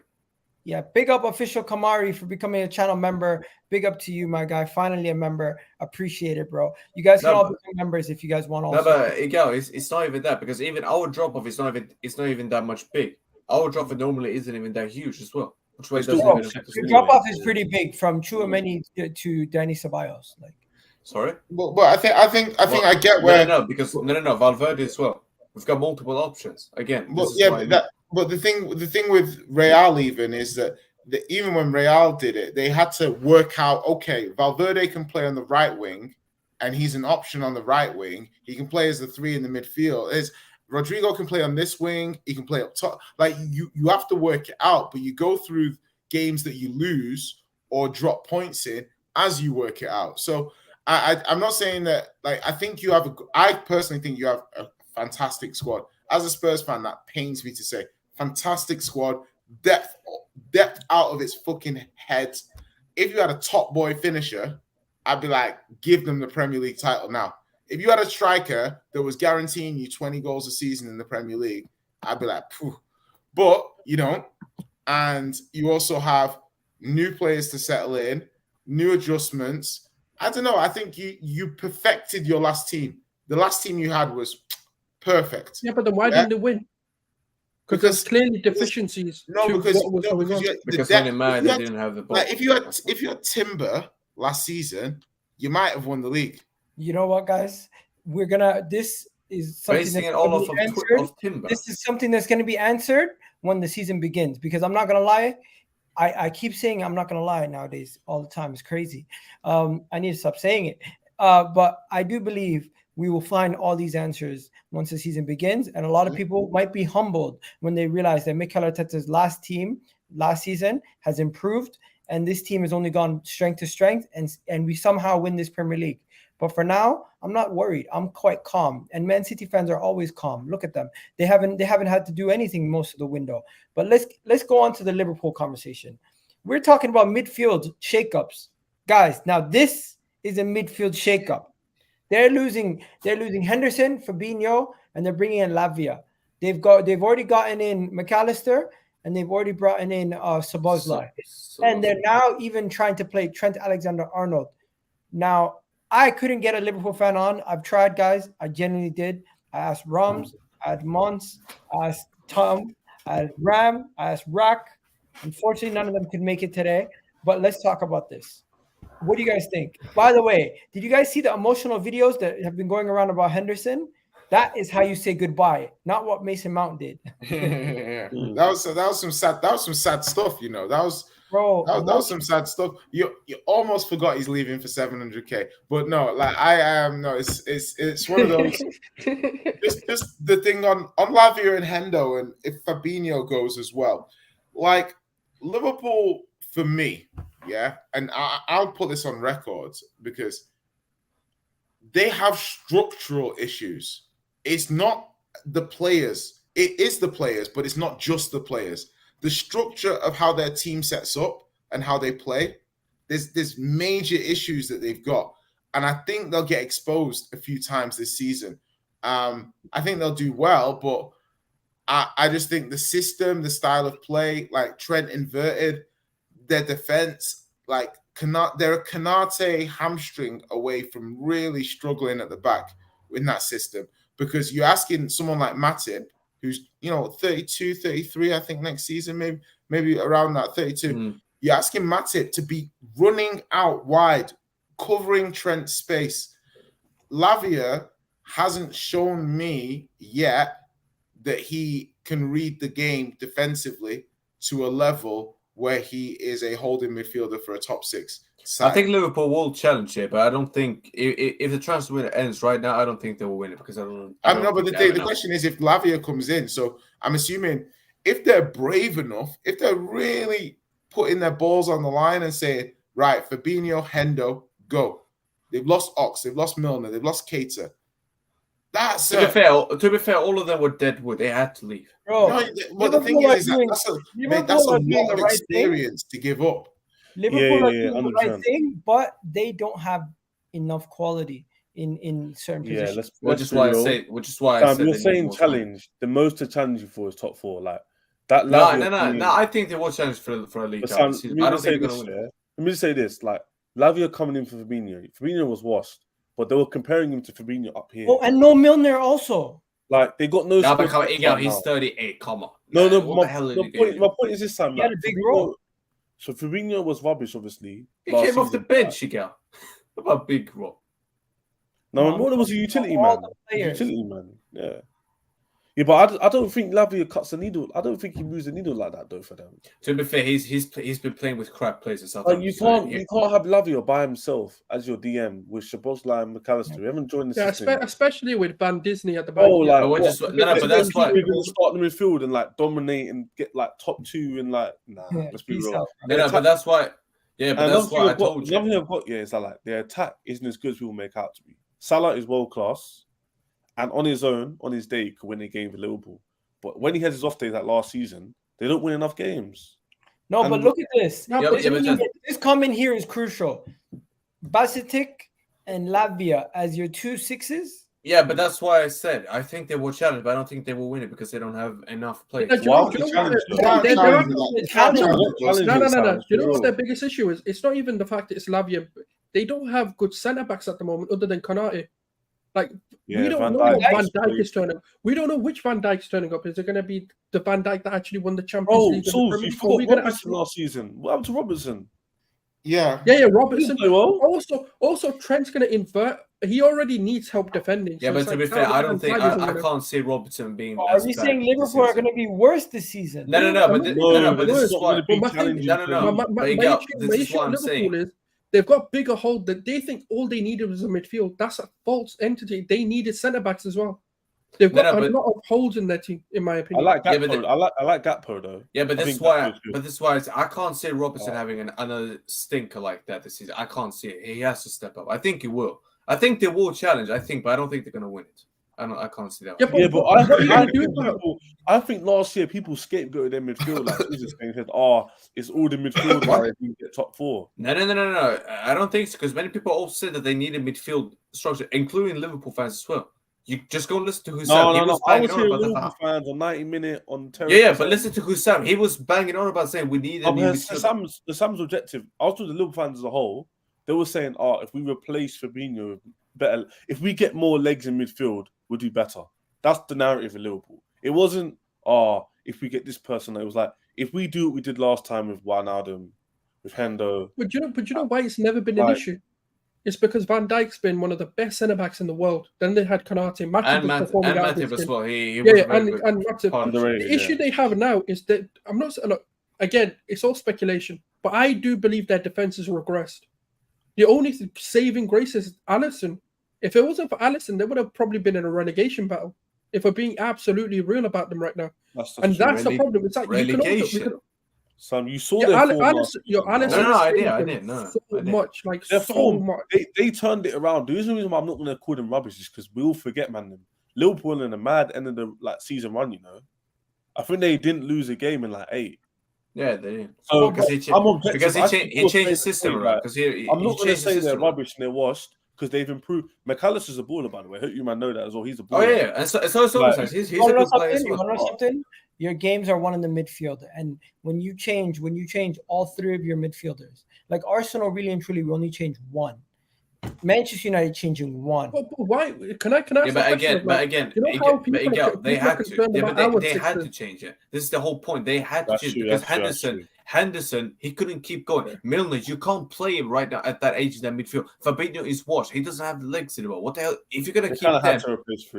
Yeah, big up official Kamari for becoming a channel member. Big up to you, my guy. Finally a member. Appreciate it, bro. You guys can all become members if you guys want. No, but it's not even that, because even our drop off is not even that much big. Our drop off normally isn't even that huge as well. Which way doesn't even affect us. The drop off is pretty big from Chouameni to Dani Ceballos. Like, sorry. Well, I think I get where no, Valverde as well. We've got multiple options again. But the thing with Real even is that even when Real did it, they had to work out, okay, Valverde can play on the right wing, and he's an option on the right wing. He can play as the 3 in the midfield. Rodrigo can play on this wing. He can play up top. Like, you have to work it out, but you go through games that you lose or drop points in as you work it out. So I'm not saying that, like, I personally think you have a fantastic squad. As a Spurs fan, that pains me to say. Fantastic squad, depth out of its fucking head. If you had a top boy finisher, I'd be like, give them the Premier League title now. If you had a striker that was guaranteeing you 20 goals a season in the Premier League, I'd be like, phew. But you don't. And you also have new players to settle in, new adjustments. I don't know. I think you perfected your last team. The last team you had was perfect. Yeah, but then why didn't they win? Because there's clearly deficiencies. Because when it mattered, they didn't have the ball. Like, if you had Timber last season, you might have won the league. You know what, guys? This is something basing it all off of Timber. This is something that's going to be answered when the season begins. Because I'm not going to lie, I keep saying I'm not going to lie nowadays all the time. It's crazy. I need to stop saying it. But I do believe we will find all these answers once the season begins. And a lot of people might be humbled when they realize that Mikel Arteta's last season has improved, and this team has only gone strength to strength, and we somehow win this Premier League. But for now, I'm not worried. I'm quite calm. And Man City fans are always calm. Look at them. They haven't had to do anything most of the window. But let's go on to the Liverpool conversation. We're talking about midfield shakeups. Guys, now this is a midfield shakeup. They're losing Henderson, Fabinho, and they're bringing in Lavia. They've already gotten in McAllister, and they've already brought in Szoboszlai. And they're now even trying to play Trent Alexander-Arnold. Now, I couldn't get a Liverpool fan on. I've tried, guys. I genuinely did. I asked Rams, I asked Mons, I asked Tom, I asked Ram, I asked Rack. Unfortunately, none of them could make it today. But let's talk about this. What do you guys think? By the way, did you guys see the emotional videos that have been going around about Henderson? That is how you say goodbye, not what Mason Mount did. Yeah. That was some sad stuff, you know. That was some sad stuff. You almost forgot he's leaving for 700k, but no, like it's one of those. just the thing on Lavia and Hendo, and if Fabinho goes as well, like Liverpool for me. Yeah, and I'll put this on record because they have structural issues. It's not the players. It is the players, but it's not just the players. The structure of how their team sets up and how they play, there's major issues that they've got. And I think they'll get exposed a few times this season. I think they'll do well, but I just think the system, the style of play, like Trent inverted, their defense, like they're a Canate hamstring away from really struggling at the back in that system, because you're asking someone like Matip, who's 32, 33, I think next season, maybe around that 32. You're asking Matip to be running out wide, covering Trent's space. Lavia hasn't shown me yet that he can read the game defensively to a level where he is a holding midfielder for a top 6 side. I think Liverpool will challenge it, but I don't think if the transfer window ends right now, I don't think they will win it because I don't know, but think the question is if Lavia comes in. So I'm assuming if they're brave enough, if they're really putting their balls on the line and saying, right, Fabinho, Hendo, go. They've lost Ox, they've lost Milner, they've lost Keita. That's to be fair, all of them were dead wood. They had to leave. Bro, well, the thing is that's a lot of experience to give up. Liverpool are doing the right thing, but they don't have enough quality in certain positions. Which is why I said you're saying challenge. The most to challenge you for is top 4. Like that. No. I think they will challenge for a league. I don't think they're going to win. Let me just say this: like Lavia coming in for Fabinho. Fabinho was washed, but they were comparing him to Fabinho up here. Oh, and no Milner also. Like they got no. He's 38. Come on. No. My point is this, Sam. He had a big role. So Fabinho was rubbish, obviously. He came off the bench, Miguel. What about big role? No, Milner was a utility man. Yeah. Yeah, but I don't think Lavia cuts the needle. I don't think he moves the needle like that, though, for them. To be fair, he's been playing with crap players and stuff. Like you can't have Lavia by himself as your DM with Szoboszlai and McAllister. We haven't joined the system. Especially with Van Disney at the back. But that's why we're going to start in the midfield and like dominate and get like top 2 and like let's be real. But that's why. Yeah, but that's why I told you. Nothing I've got is that like their attack isn't as good as people make out to be. Salah is world class. And on his own, on his day, he could win a game for Liverpool. But when he has his off days like last season, they don't win enough games. No, but look at this. This comment here is crucial. Bajcetic and Lavia as your 2 6s. Yeah, but that's why I said I think they will challenge, but I don't think they will win it because they don't have enough players. No. You know what their biggest issue is? It's not even the fact that it's Lavia. They don't have good centre backs at the moment, other than Konate. Like we don't know what Van Dijk is turning up. We don't know which Van Dijk's turning up. Is it going to be the Van Dijk that actually won the Champions League? You forgot Robertson last season. What happened to Robertson? Yeah, Robertson. Also, Trent's going to invert. He already needs help defending. Yeah, but to be fair, I can't see Robertson being. Are you saying Liverpool are going to be worse this season? No. But this is why. This is what I'm saying. They've got bigger hold that they think all they needed was a midfield. That's a false entity. They needed centre backs as well. They've got a lot of holes in their team, in my opinion. I like Gakpo. I like Gakpo though. Yeah, but this is why. I can't see Robertson having another stinker like that this season. I can't see it. He has to step up. I think he will. I think they will challenge. But I don't think they're going to win it. I can't see that. I think last year people scapegoated their midfield like Jesus and said, it's all the midfield why they get top 4. No. I don't think so because many people also said that they need a midfield structure, including Liverpool fans as well. You just go listen to Hussam. No. I was hearing Liverpool fans on 90-minute on Terry. Yeah, but listen to Hussam. He was banging on about saying we need a new midfield. Sam's objective. I was talking to Liverpool fans as a whole. They were saying, if we replace Fabinho, better. If we get more legs in midfield, we'll do better. That's the narrative of Liverpool. It wasn't, if we get this person. It was like, if we do what we did last time with Wijnaldum, with Hendo. But you know why it's never been an issue? It's because Van Dijk's been one of the best centre backs in the world. Then they had Konate, Matip as well. And Matip. The issue they have now is that again, it's all speculation, but I do believe their defense has regressed. The only saving grace is Alisson. If it wasn't for Alisson, they would have probably been in a relegation battle. If we're being absolutely real about them right now, that's the problem. It's like relegation. You saw their form. I didn't. So much. They turned it around. The reason why I'm not going to call them rubbish is because we all forget, man. Liverpool in a mad end of the season run. I think they didn't lose a game in 8. Yeah, they did. So because he changed the system around. I'm not going to say they're rubbish and they're washed because they've improved. McAllister's a baller, by the way. I hope you might know that as well. He's a baller. Oh yeah, and so he's a good player as well. Your games are won in the midfield, and when you change all 3 of your midfielders, like Arsenal, really and truly, we only change 1. Manchester United changing 1. But why? Can I? But again, they had to. They had to change it. This is the whole point. They had to change because Henderson, he couldn't keep going. Milner, you can't play him right now at that age in that midfield. Fabinho is washed. He doesn't have the legs anymore. What the hell? If you're gonna keep them,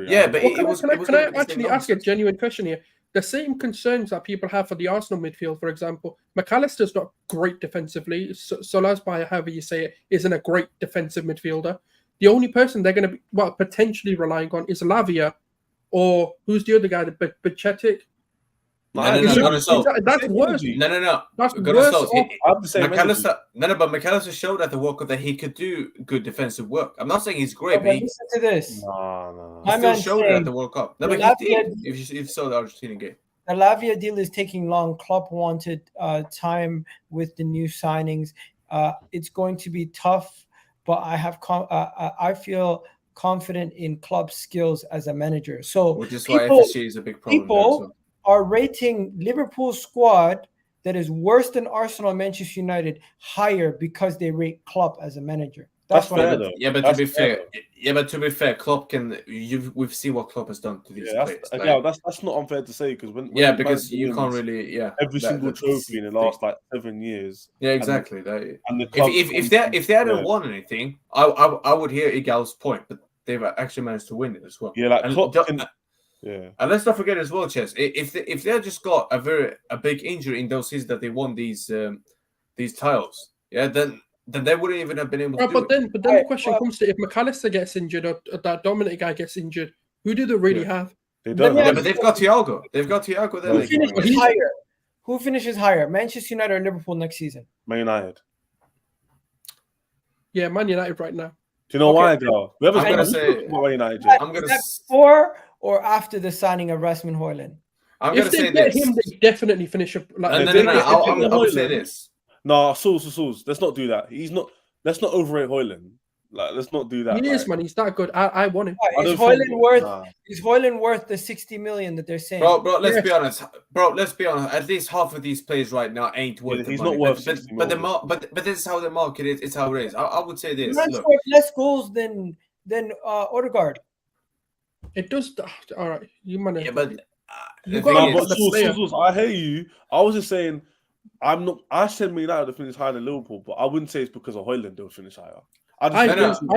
yeah, but can I actually ask a genuine question here? The same concerns that people have for the Arsenal midfield, for example, McAllister's not great defensively. Solasby, however you say it, isn't a great defensive midfielder. The only person they're going to be potentially relying on is Lavia, or who's the other guy? The Bacetic. No, that's worse. No. That's worse. McAllister. But McAllister showed at the World Cup that he could do good defensive work. I'm not saying he's great, but listen to this. No. He still showed it at the World Cup. No, but he did. If you saw the Argentina game. The Lavia deal is taking long. Klopp wanted time with the new signings. It's going to be tough, but I feel confident in Klopp's skills as a manager. So, which is why FSG is a big problem. People are rating Liverpool's squad that is worse than Arsenal and Manchester United higher because they rate Klopp as a manager. That's fair, though. Yeah, but to be fair, Klopp can. We've seen what Klopp has done to these players. That's not unfair to say because when because you can't really every single trophy in the last 7 years. Yeah, exactly. And the club if they hadn't won anything, I would hear Igal's point, but they've actually managed to win it as well. Yeah, like Klopp and let's not forget as well, Chess. If they just got a big injury in those seasons that they won these titles, then they wouldn't even have been able to do it. But then the question comes to if McAllister gets injured or that Dominic guy gets injured, who do they really have? They don't. Yeah, but they've got Thiago. They've got Thiago there. Who finishes higher, Manchester United or Liverpool next season? Man United. Yeah, Man United right now. Do you know why, girl? I'm gonna say Man United. Before or after the signing of Rasmus Hojlund? If they get him, they definitely finish up. No. I'm gonna say this. No, Souls. Let's not do that. Let's not overrate Hojlund. Like, let's not do that. He is, man. He's that good. I want him. Is Hojlund worth the 60 million that they're saying? Bro, let's be honest. At least half of these players right now ain't worth the money. Not worth 60 million. But this is how the market is. It's how it is. I would say this. Look, less goals than Odegaard. It does. All right, you man. Yeah, but Souls, I hear you. I was just saying. I said Man United to finish higher than Liverpool, but I wouldn't say it's because of Hojlund they'll finish higher. I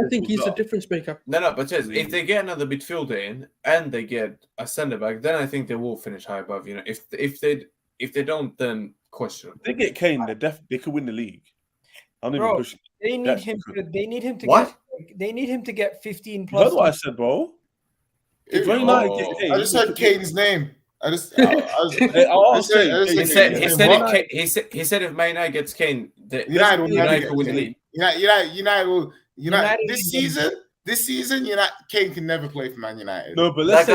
think he's a difference maker. No, but if they get another midfielder in and they get a centre back, then I think they will finish high above. You know, if they don't, then question. If they get Kane, they could win the league. I'm even pushing. They need him to. What? They need him to get 15 plus. That's what I said, bro. If United get Kane, I just heard Kane's name. He said if Man United gets Kane, United will win the league. United this season, Kane can never play for Man United. No, but let's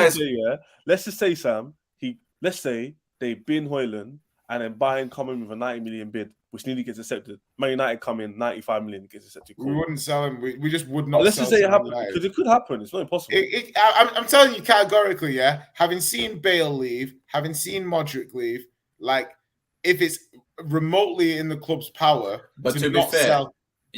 just say, Sam, let's say they bin Hojlund and then Bayern come in with a 90 million bid, which nearly gets accepted. Man United come in 95 million gets accepted. We wouldn't sell him. We just would not. Let's just say it happens because it could happen. It's not impossible. I'm telling you categorically, having seen Bale leave, having seen Modric leave, like if it's remotely in the club's power, but to be fair. To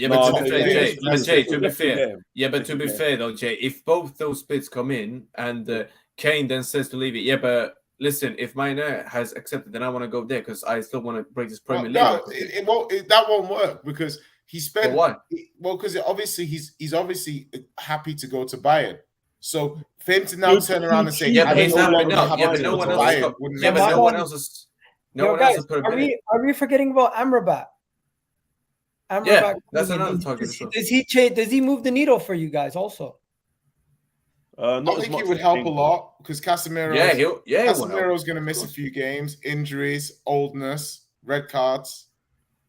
be fair, though, Jay, if both those bids come in and Kane then says to leave it, but listen, if Man United has accepted, then I want to go there because I still want to break this Premier League. No, it won't. That won't work because he spent. Why? Well, because obviously he's obviously happy to go to Bayern. So for him to now turn around and say, but no one else has. Are we forgetting about Amrabat? That's another target. Does he move the needle for you guys also? I think it would help a lot because Casemiro. Casemiro's going to miss a few games, injuries, oldness, red cards.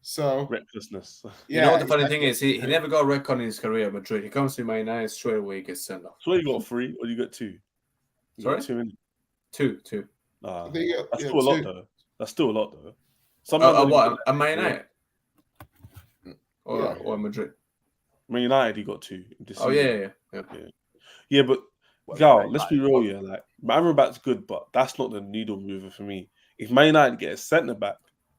So recklessness. You know what the funny thing is? He never got a red card in his career at Madrid. He comes to Man United straight away, he gets sent off. So you got 3 or you got 2? Sorry, 2. Two. That's still a lot though. That's still a lot though. What? A Man United or Madrid? Man United, he got 2. Yeah, but Gal, let's be real, like Amrabat's good, but that's not the needle mover for me. If Man United get a centre back,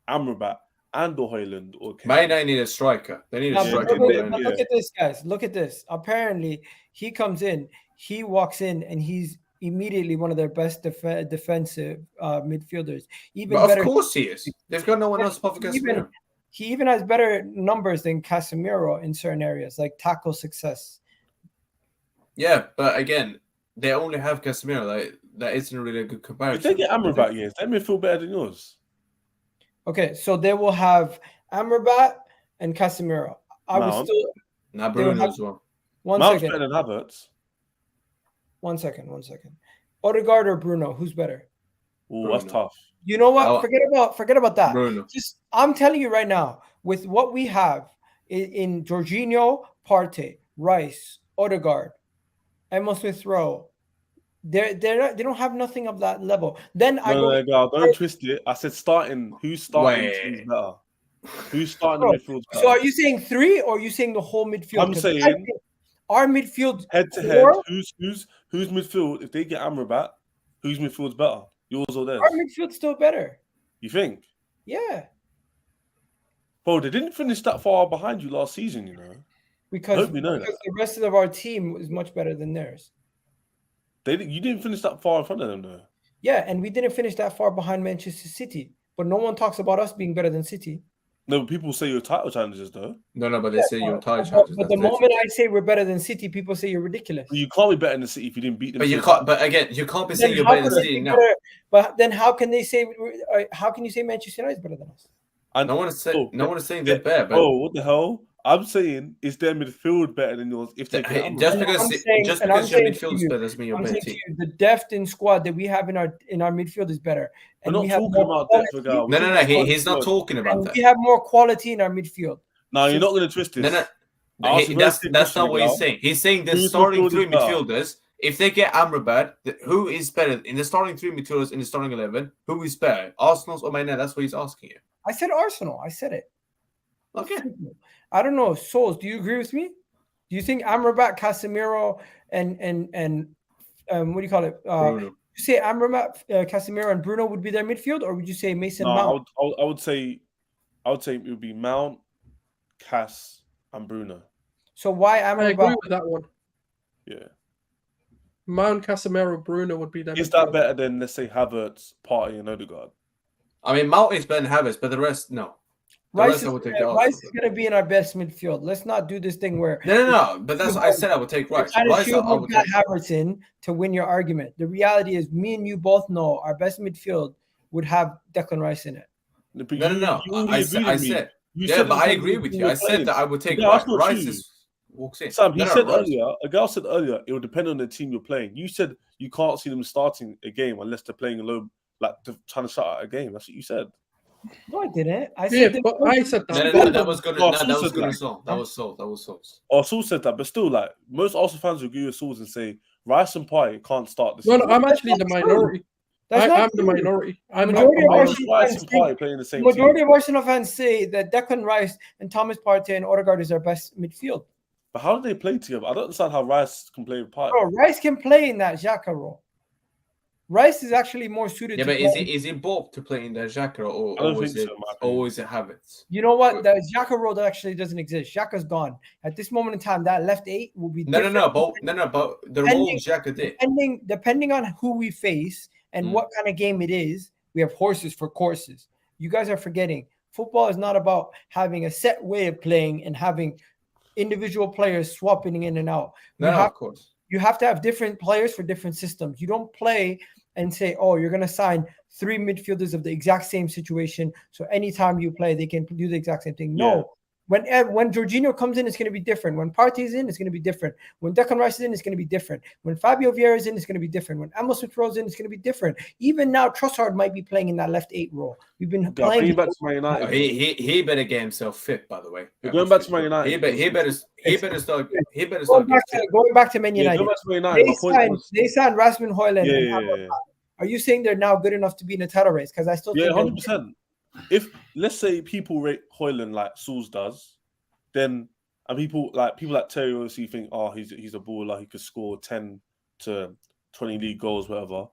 Amrabat and or Hojlund or Kane, Man United need a striker. They need a striker. Look at this, guys. Look at this. Apparently, he comes in, he walks in, and he's immediately one of their best defensive midfielders. Even But better, of course he is. They've got no one else apart from Casemiro. He even has better numbers than Casemiro in certain areas, like tackle success. Yeah, but again, they only have Casemiro. Like, that isn't really a good comparison. If they get Amrabat, yes, they midfield better than yours. Okay, so they will have Amrabat and Casemiro. I would still. Nah, Bruno as well. Mount's better than Havertz. One second. Odegaard or Bruno? Who's better? Oh, that's tough. You know what? Forget about that. Bruno. I'm telling you right now, with what we have in Jorginho, Partey, Rice, Odegaard, Emile Smith Rowe, they don't have nothing of that level. Then don't twist it. I said starting. Who's starting? Who's better? Who's starting the midfield? So are you saying 3 or are you saying the whole midfield? I'm saying our midfield head to head. Who's midfield? If they get Amrabat, whose midfield's better? Yours or theirs? Our midfield's still better. You think? Yeah. Bro, they didn't finish that far behind you last season, you know. Because the rest of our team is much better than theirs. You didn't finish that far in front of them, though. Yeah, and we didn't finish that far behind Manchester City. But no one talks about us being better than City. No, but people say you're title challengers, though. No, but they say you're title challengers. But the moment I say we're better than City, people say you're ridiculous. You can't be better than City if you didn't beat them. But you can't. But again, you can't be saying you're better than City now. But then how can they say? How can you say Manchester United is better than us? No one is saying they're better. But what the hell? I'm saying is their midfield better than yours? If they just because your midfield is better doesn't mean you're better team. The depth in squad that we have in our midfield is better. And we're not talking about depth, No. He's not talking about that. We have more quality in our midfield. No, you're not going to twist this. That's not what he's saying. He's saying the starting 3 midfielders. If they get Amrabat, who is better in the starting 3 midfielders in the starting 11? Who is better, Arsenal's or Man? That's what he's asking you. I said Arsenal. I said it. Okay. I don't know. Souls, do you agree with me? Do you think Amrabat, Casemiro, and what do you call it? Bruno. You say Amrabat, Casemiro, and Bruno would be their midfield, or would you say Mason Mount? I would say it would be Mount, Cass, and Bruno. So why Amrabat? I agree with that one. Yeah. Mount, Casemiro, Bruno would be their midfield. Is that better than, let's say, Havertz, Partey, and Odegaard? I mean, Mount is better than Havertz, but the rest, no. Rice is going to be in our best midfield. Let's not do this thing where no. But that's what I said. I would take Rice. I would take Havertz in to win your argument. The reality is, me and you both know our best midfield would have Declan Rice in it. No. I said. But I agree with you. I said that I would take Rice. Rice walks in. Sam, he said earlier. A girl said earlier it would depend on the team you're playing. You said you can't see them starting a game unless they're playing alone, like trying to start out a game. That's what you said. No, I didn't. I said that. No, that was good. That was Saul. Oh, Saul said that, but still, like most Arsenal fans will agree with Saul and say Rice and Partey can't start this. No, I'm actually the minority. I'm the minority. Rice and Partey playing the same team. Majority of Arsenal fans say that Declan Rice and Thomas Partey and Odegaard is our best midfield. But how do they play together? I don't understand how Rice can play with Partey. Bro, Rice can play in that Xhaka role. Rice is actually more suited. Yeah, but is it both to play in the Xhaka or is it Havertz? You know what? The Xhaka role actually doesn't exist. Xhaka's gone at this moment in time. That left 8 will be But the role Xhaka did. Depending on who we face and what kind of game it is, we have horses for courses. You guys are forgetting football is not about having a set way of playing and having individual players swapping in and out. Of course. You have to have different players for different systems. You don't play and say, oh, you're going to sign 3 midfielders of the exact same situation. So anytime you play, they can do the exact same thing. No. When Jorginho comes in, it's going to be different. When Partey is in, it's going to be different. When Declan Rice is in, it's going to be different. When Fabio Vieira is in, it's going to be different. When Emile Smith Rowe is in, it's going to be different. Even now, Trossard might be playing in that left 8 role. We've been playing. Back to Man United. He better get himself fit. By the way, going back to Man United. He better start. Going back to Man United. Going back to Man United. They signed Rasmus Hojlund. Yeah. Are you saying they're now good enough to be in a title race? Because I still think 100%. If let's say people rate Hojlund like Souls does, then and people like Terry obviously think, oh, he's a baller, he could score 10 to 20 league goals, whatever.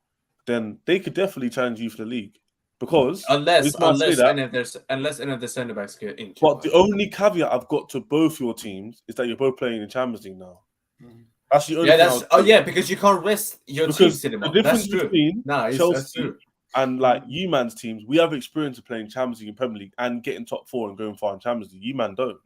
Then they could definitely challenge you for the league because unless any of the centre backs get injured. But the only caveat I've got to both your teams is that you're both playing in Champions League now. That's the only Yeah, thing that's I'll say. because you can't rest your team Because cinema. the difference That's true. between That's Chelsea true. and like you man's teams, we have experience of playing Champions League and Premier League and getting top 4 and going far in Champions League. You man don't.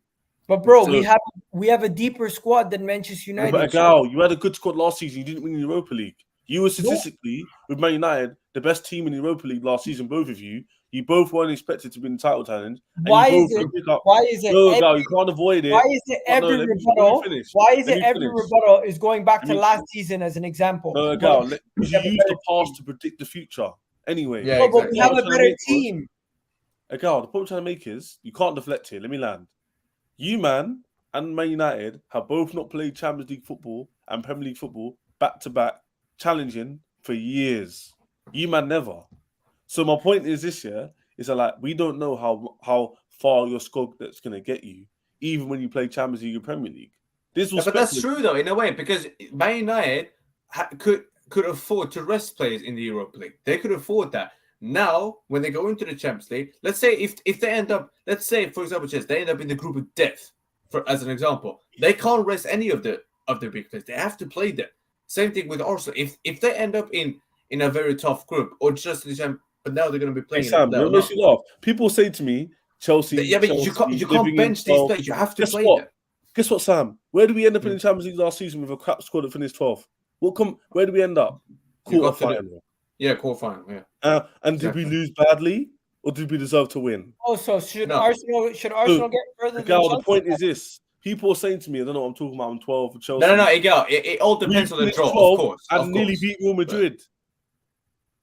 But bro, So- we have a deeper squad than Manchester Yeah, United. but Agal, you had a good squad last season. You didn't win the Europa League. You were statistically with Man United the best team in the Europa League last season. Both of you. You both weren't expected to win the title challenge. And Why you is both it? could pick up. Why is it? No, every- Agal, you can't avoid it. Why is it But no, every let me rebuttal? finish. Why is Let it me every finish. rebuttal is going back Let to me last season as an example? No, But Agal, because you use the past to predict the future. Anyway. Yeah, no, but we exactly. have a What I'm trying to better make was- team. Agal, the point I'm trying to make is you can't deflect here. Let me land. You man and Man United have both not played Champions League football and Premier League football back to back, challenging for years. You man never. So my point is this year is that like we don't know how far your squad that's gonna get you, even when you play Champions League and Premier League. This was But that's true though, in a way, because Man United could afford to rest players in the Europa League. They could afford that. Now, when they go into the Champions League, let's say if they end up, let's say for example, they end up in the group of death, for as an example, they can't rest any of the big players. They have to play them. Same thing with Arsenal. If they end up in a very tough group or just in the Champions, but now they're going to be playing. Hey, Sam, no, it makes you laugh. People say to me, Chelsea. Yeah, but Chelsea, you can't bench these players. You have to play them. Guess what, Sam? Where do we end up in the Champions League last season with a crap squad that finished 12th? Where do we end up? Quarterfinal. Yeah, quarterfinal. Yeah. And did we lose badly, or did we deserve to win? Oh, so should Arsenal get further? Miguel, the point is this: people are saying to me, I don't know what I'm talking about. I'm 12 for Chelsea. No, Miguel. It all depends on the draw, of course. And nearly beat Real Madrid.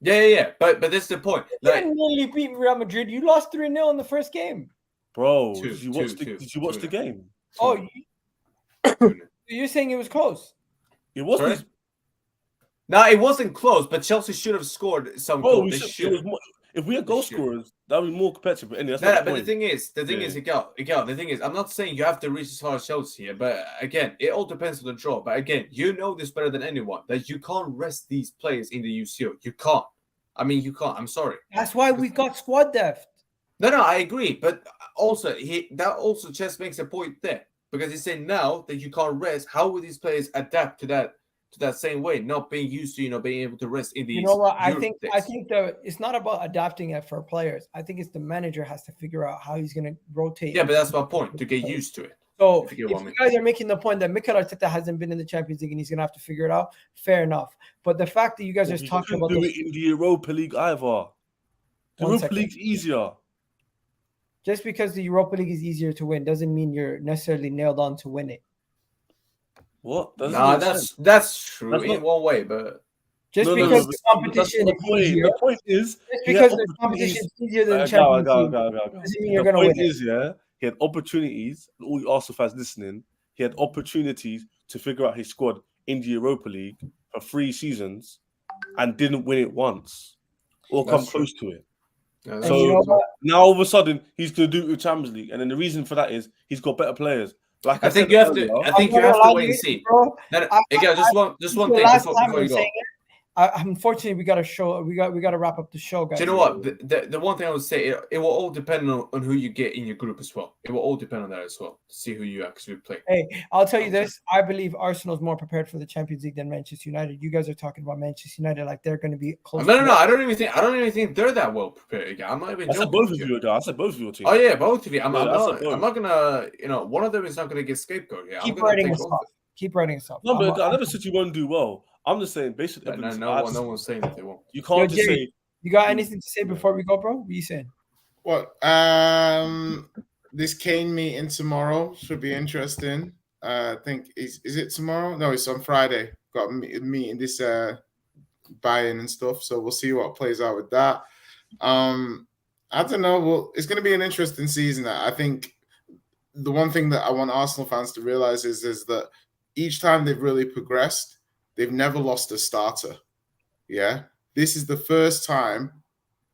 Yeah. But that's the point. You didn't nearly beat Real Madrid. You lost 3-0 in the first game. Bro, did you watch the game? Oh, you're saying it was close? It wasn't. No, it wasn't close, but Chelsea should have scored some goals. If we had goal scorers, that would be more competitive. But anyway, the thing is, I'm not saying you have to reach as far as Chelsea here, but again, it all depends on the draw. But again, you know this better than anyone that you can't rest these players in the UCL. You can't. I mean, you can't. I'm sorry. That's why we got squad depth. No, I agree, but also that also just makes a point there because he's saying now that you can't rest. How will these players adapt to that same way, not being used to being able to rest in these? You know what? I think it's not about adapting it for players. I think it's the manager has to figure out how he's going to rotate. Yeah, but that's my point, to get used to it. So if you guys are making the point that Mikel Arteta hasn't been in the Champions League and he's going to have to figure it out, fair enough. But the fact that you guys are talking about do it in the Europa League either. The Europa League's easier. Just because the Europa League is easier to win doesn't mean you're necessarily nailed on to win it. What? That's true in one way, but just because the competition is easier. The point is, just because the competition is easier than Champions League doesn't mean you're going to win it. He had opportunities. All you Arsenal fans listening, he had opportunities to figure out his squad in the Europa League for 3 seasons, and didn't win it once, or come close to it. Yeah, so now all of a sudden he's going to do it with Champions League, and then the reason for that is he's got better players. Like I think you have to wait and see. Again, just one thing before you go. Unfortunately, we got to wrap up the show, guys. Do you know what? The one thing I would say, it will all depend on who you get in your group as well. It will all depend on that as well, to see who you actually play. Hey, I'll tell you this. I believe Arsenal's more prepared for the Champions League than Manchester United. You guys are talking about Manchester United like they're going to be close. No. I don't even think they're that well prepared. Again, I'm not even joking. I said both of you. I said both of your team. Oh yeah, both of you. I'm not gonna. One of them is not gonna get scapegoat here. Keep writing us off. Keep writing us off. No, but I never said you won't do well. I'm just saying, basically, no one's saying that they won't. You can't just say. You got anything to say before we go, bro? What are you saying? What? This Kane meeting tomorrow should be interesting. I think is it tomorrow? No, it's on Friday. Got a meeting this buy-in and stuff. So we'll see what plays out with that. I don't know. Well, it's going to be an interesting season. I think the one thing that I want Arsenal fans to realize is that each time they've really progressed, they've never lost a starter. Yeah. This is the first time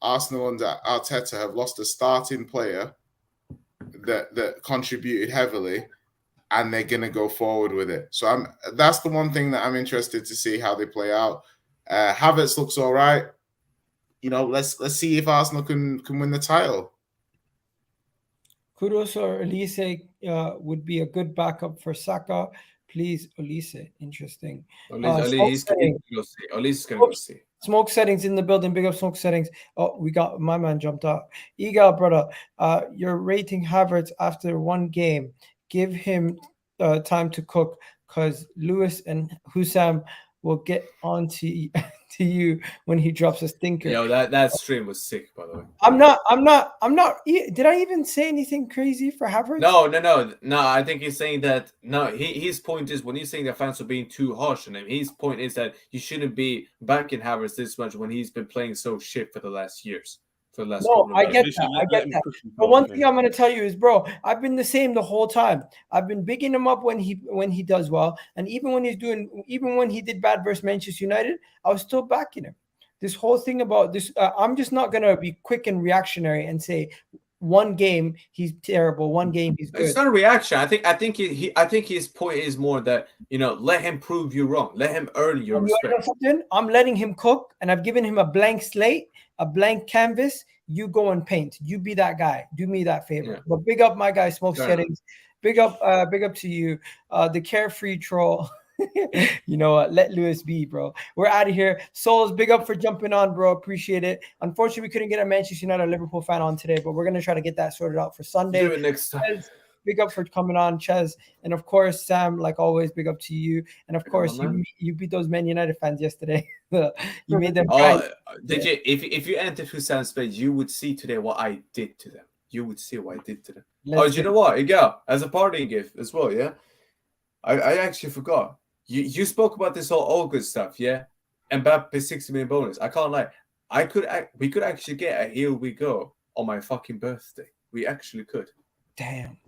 Arsenal under Arteta have lost a starting player that contributed heavily, and they're going to go forward with it. So that's the one thing that I'm interested to see how they play out. Havertz looks all right. Let's see if Arsenal can win the title. Kudus or Elise would be a good backup for Saka. Please, Olise. Interesting. He's going to go see. Olise's going to go see. Smoke settings in the building. Big up smoke settings. Oh, we got my man jumped out. Egal, brother. You're rating Havertz after one game. Give him time to cook, because Lewis and Hussam will get on to you when he drops a stinker. Yo, that stream was sick, by the way. I'm not. Did I even say anything crazy for Havertz? No. I think he's saying that. No, his point is when he's saying the fans are being too harsh on him. His point is that you shouldn't be backing Havertz this much when he's been playing so shit for the last years. No, I get that. But one thing I'm going to tell you is, bro, I've been the same the whole time. I've been bigging him up when he does well, and even when he did bad versus Manchester United, I was still backing him. This whole thing about this, I'm just not going to be quick and reactionary and say one game he's terrible, one game he's good. It's not a reaction. I think his point is more that, let him prove you wrong, let him earn your respect. I'm letting him cook, and I've given him a blank slate, a blank canvas. You go and paint. You be that guy. Do me that favor. Yeah. But big up my guy, Smoke Settings. Big up to you, the carefree troll. You know what? Let Lewis be, bro. We're out of here. Souls, big up for jumping on, bro. Appreciate it. Unfortunately, we couldn't get a Manchester United Liverpool fan on today, but we're gonna try to get that sorted out for Sunday. Do it next time. Big up for coming on, Ches. And of course, Sam, like always, big up to you. And of course, you beat those Man United fans yesterday. You made them cry. Did you? If you entered Hussein's page, you would see today what I did to them. You would see what I did to them. You know what? Yeah, as a party gift as well, yeah? I actually forgot. You spoke about this all good stuff, yeah? Mbappe 60 million bonus. I can't lie. We could actually get a here we go on my fucking birthday. We actually could. Damn.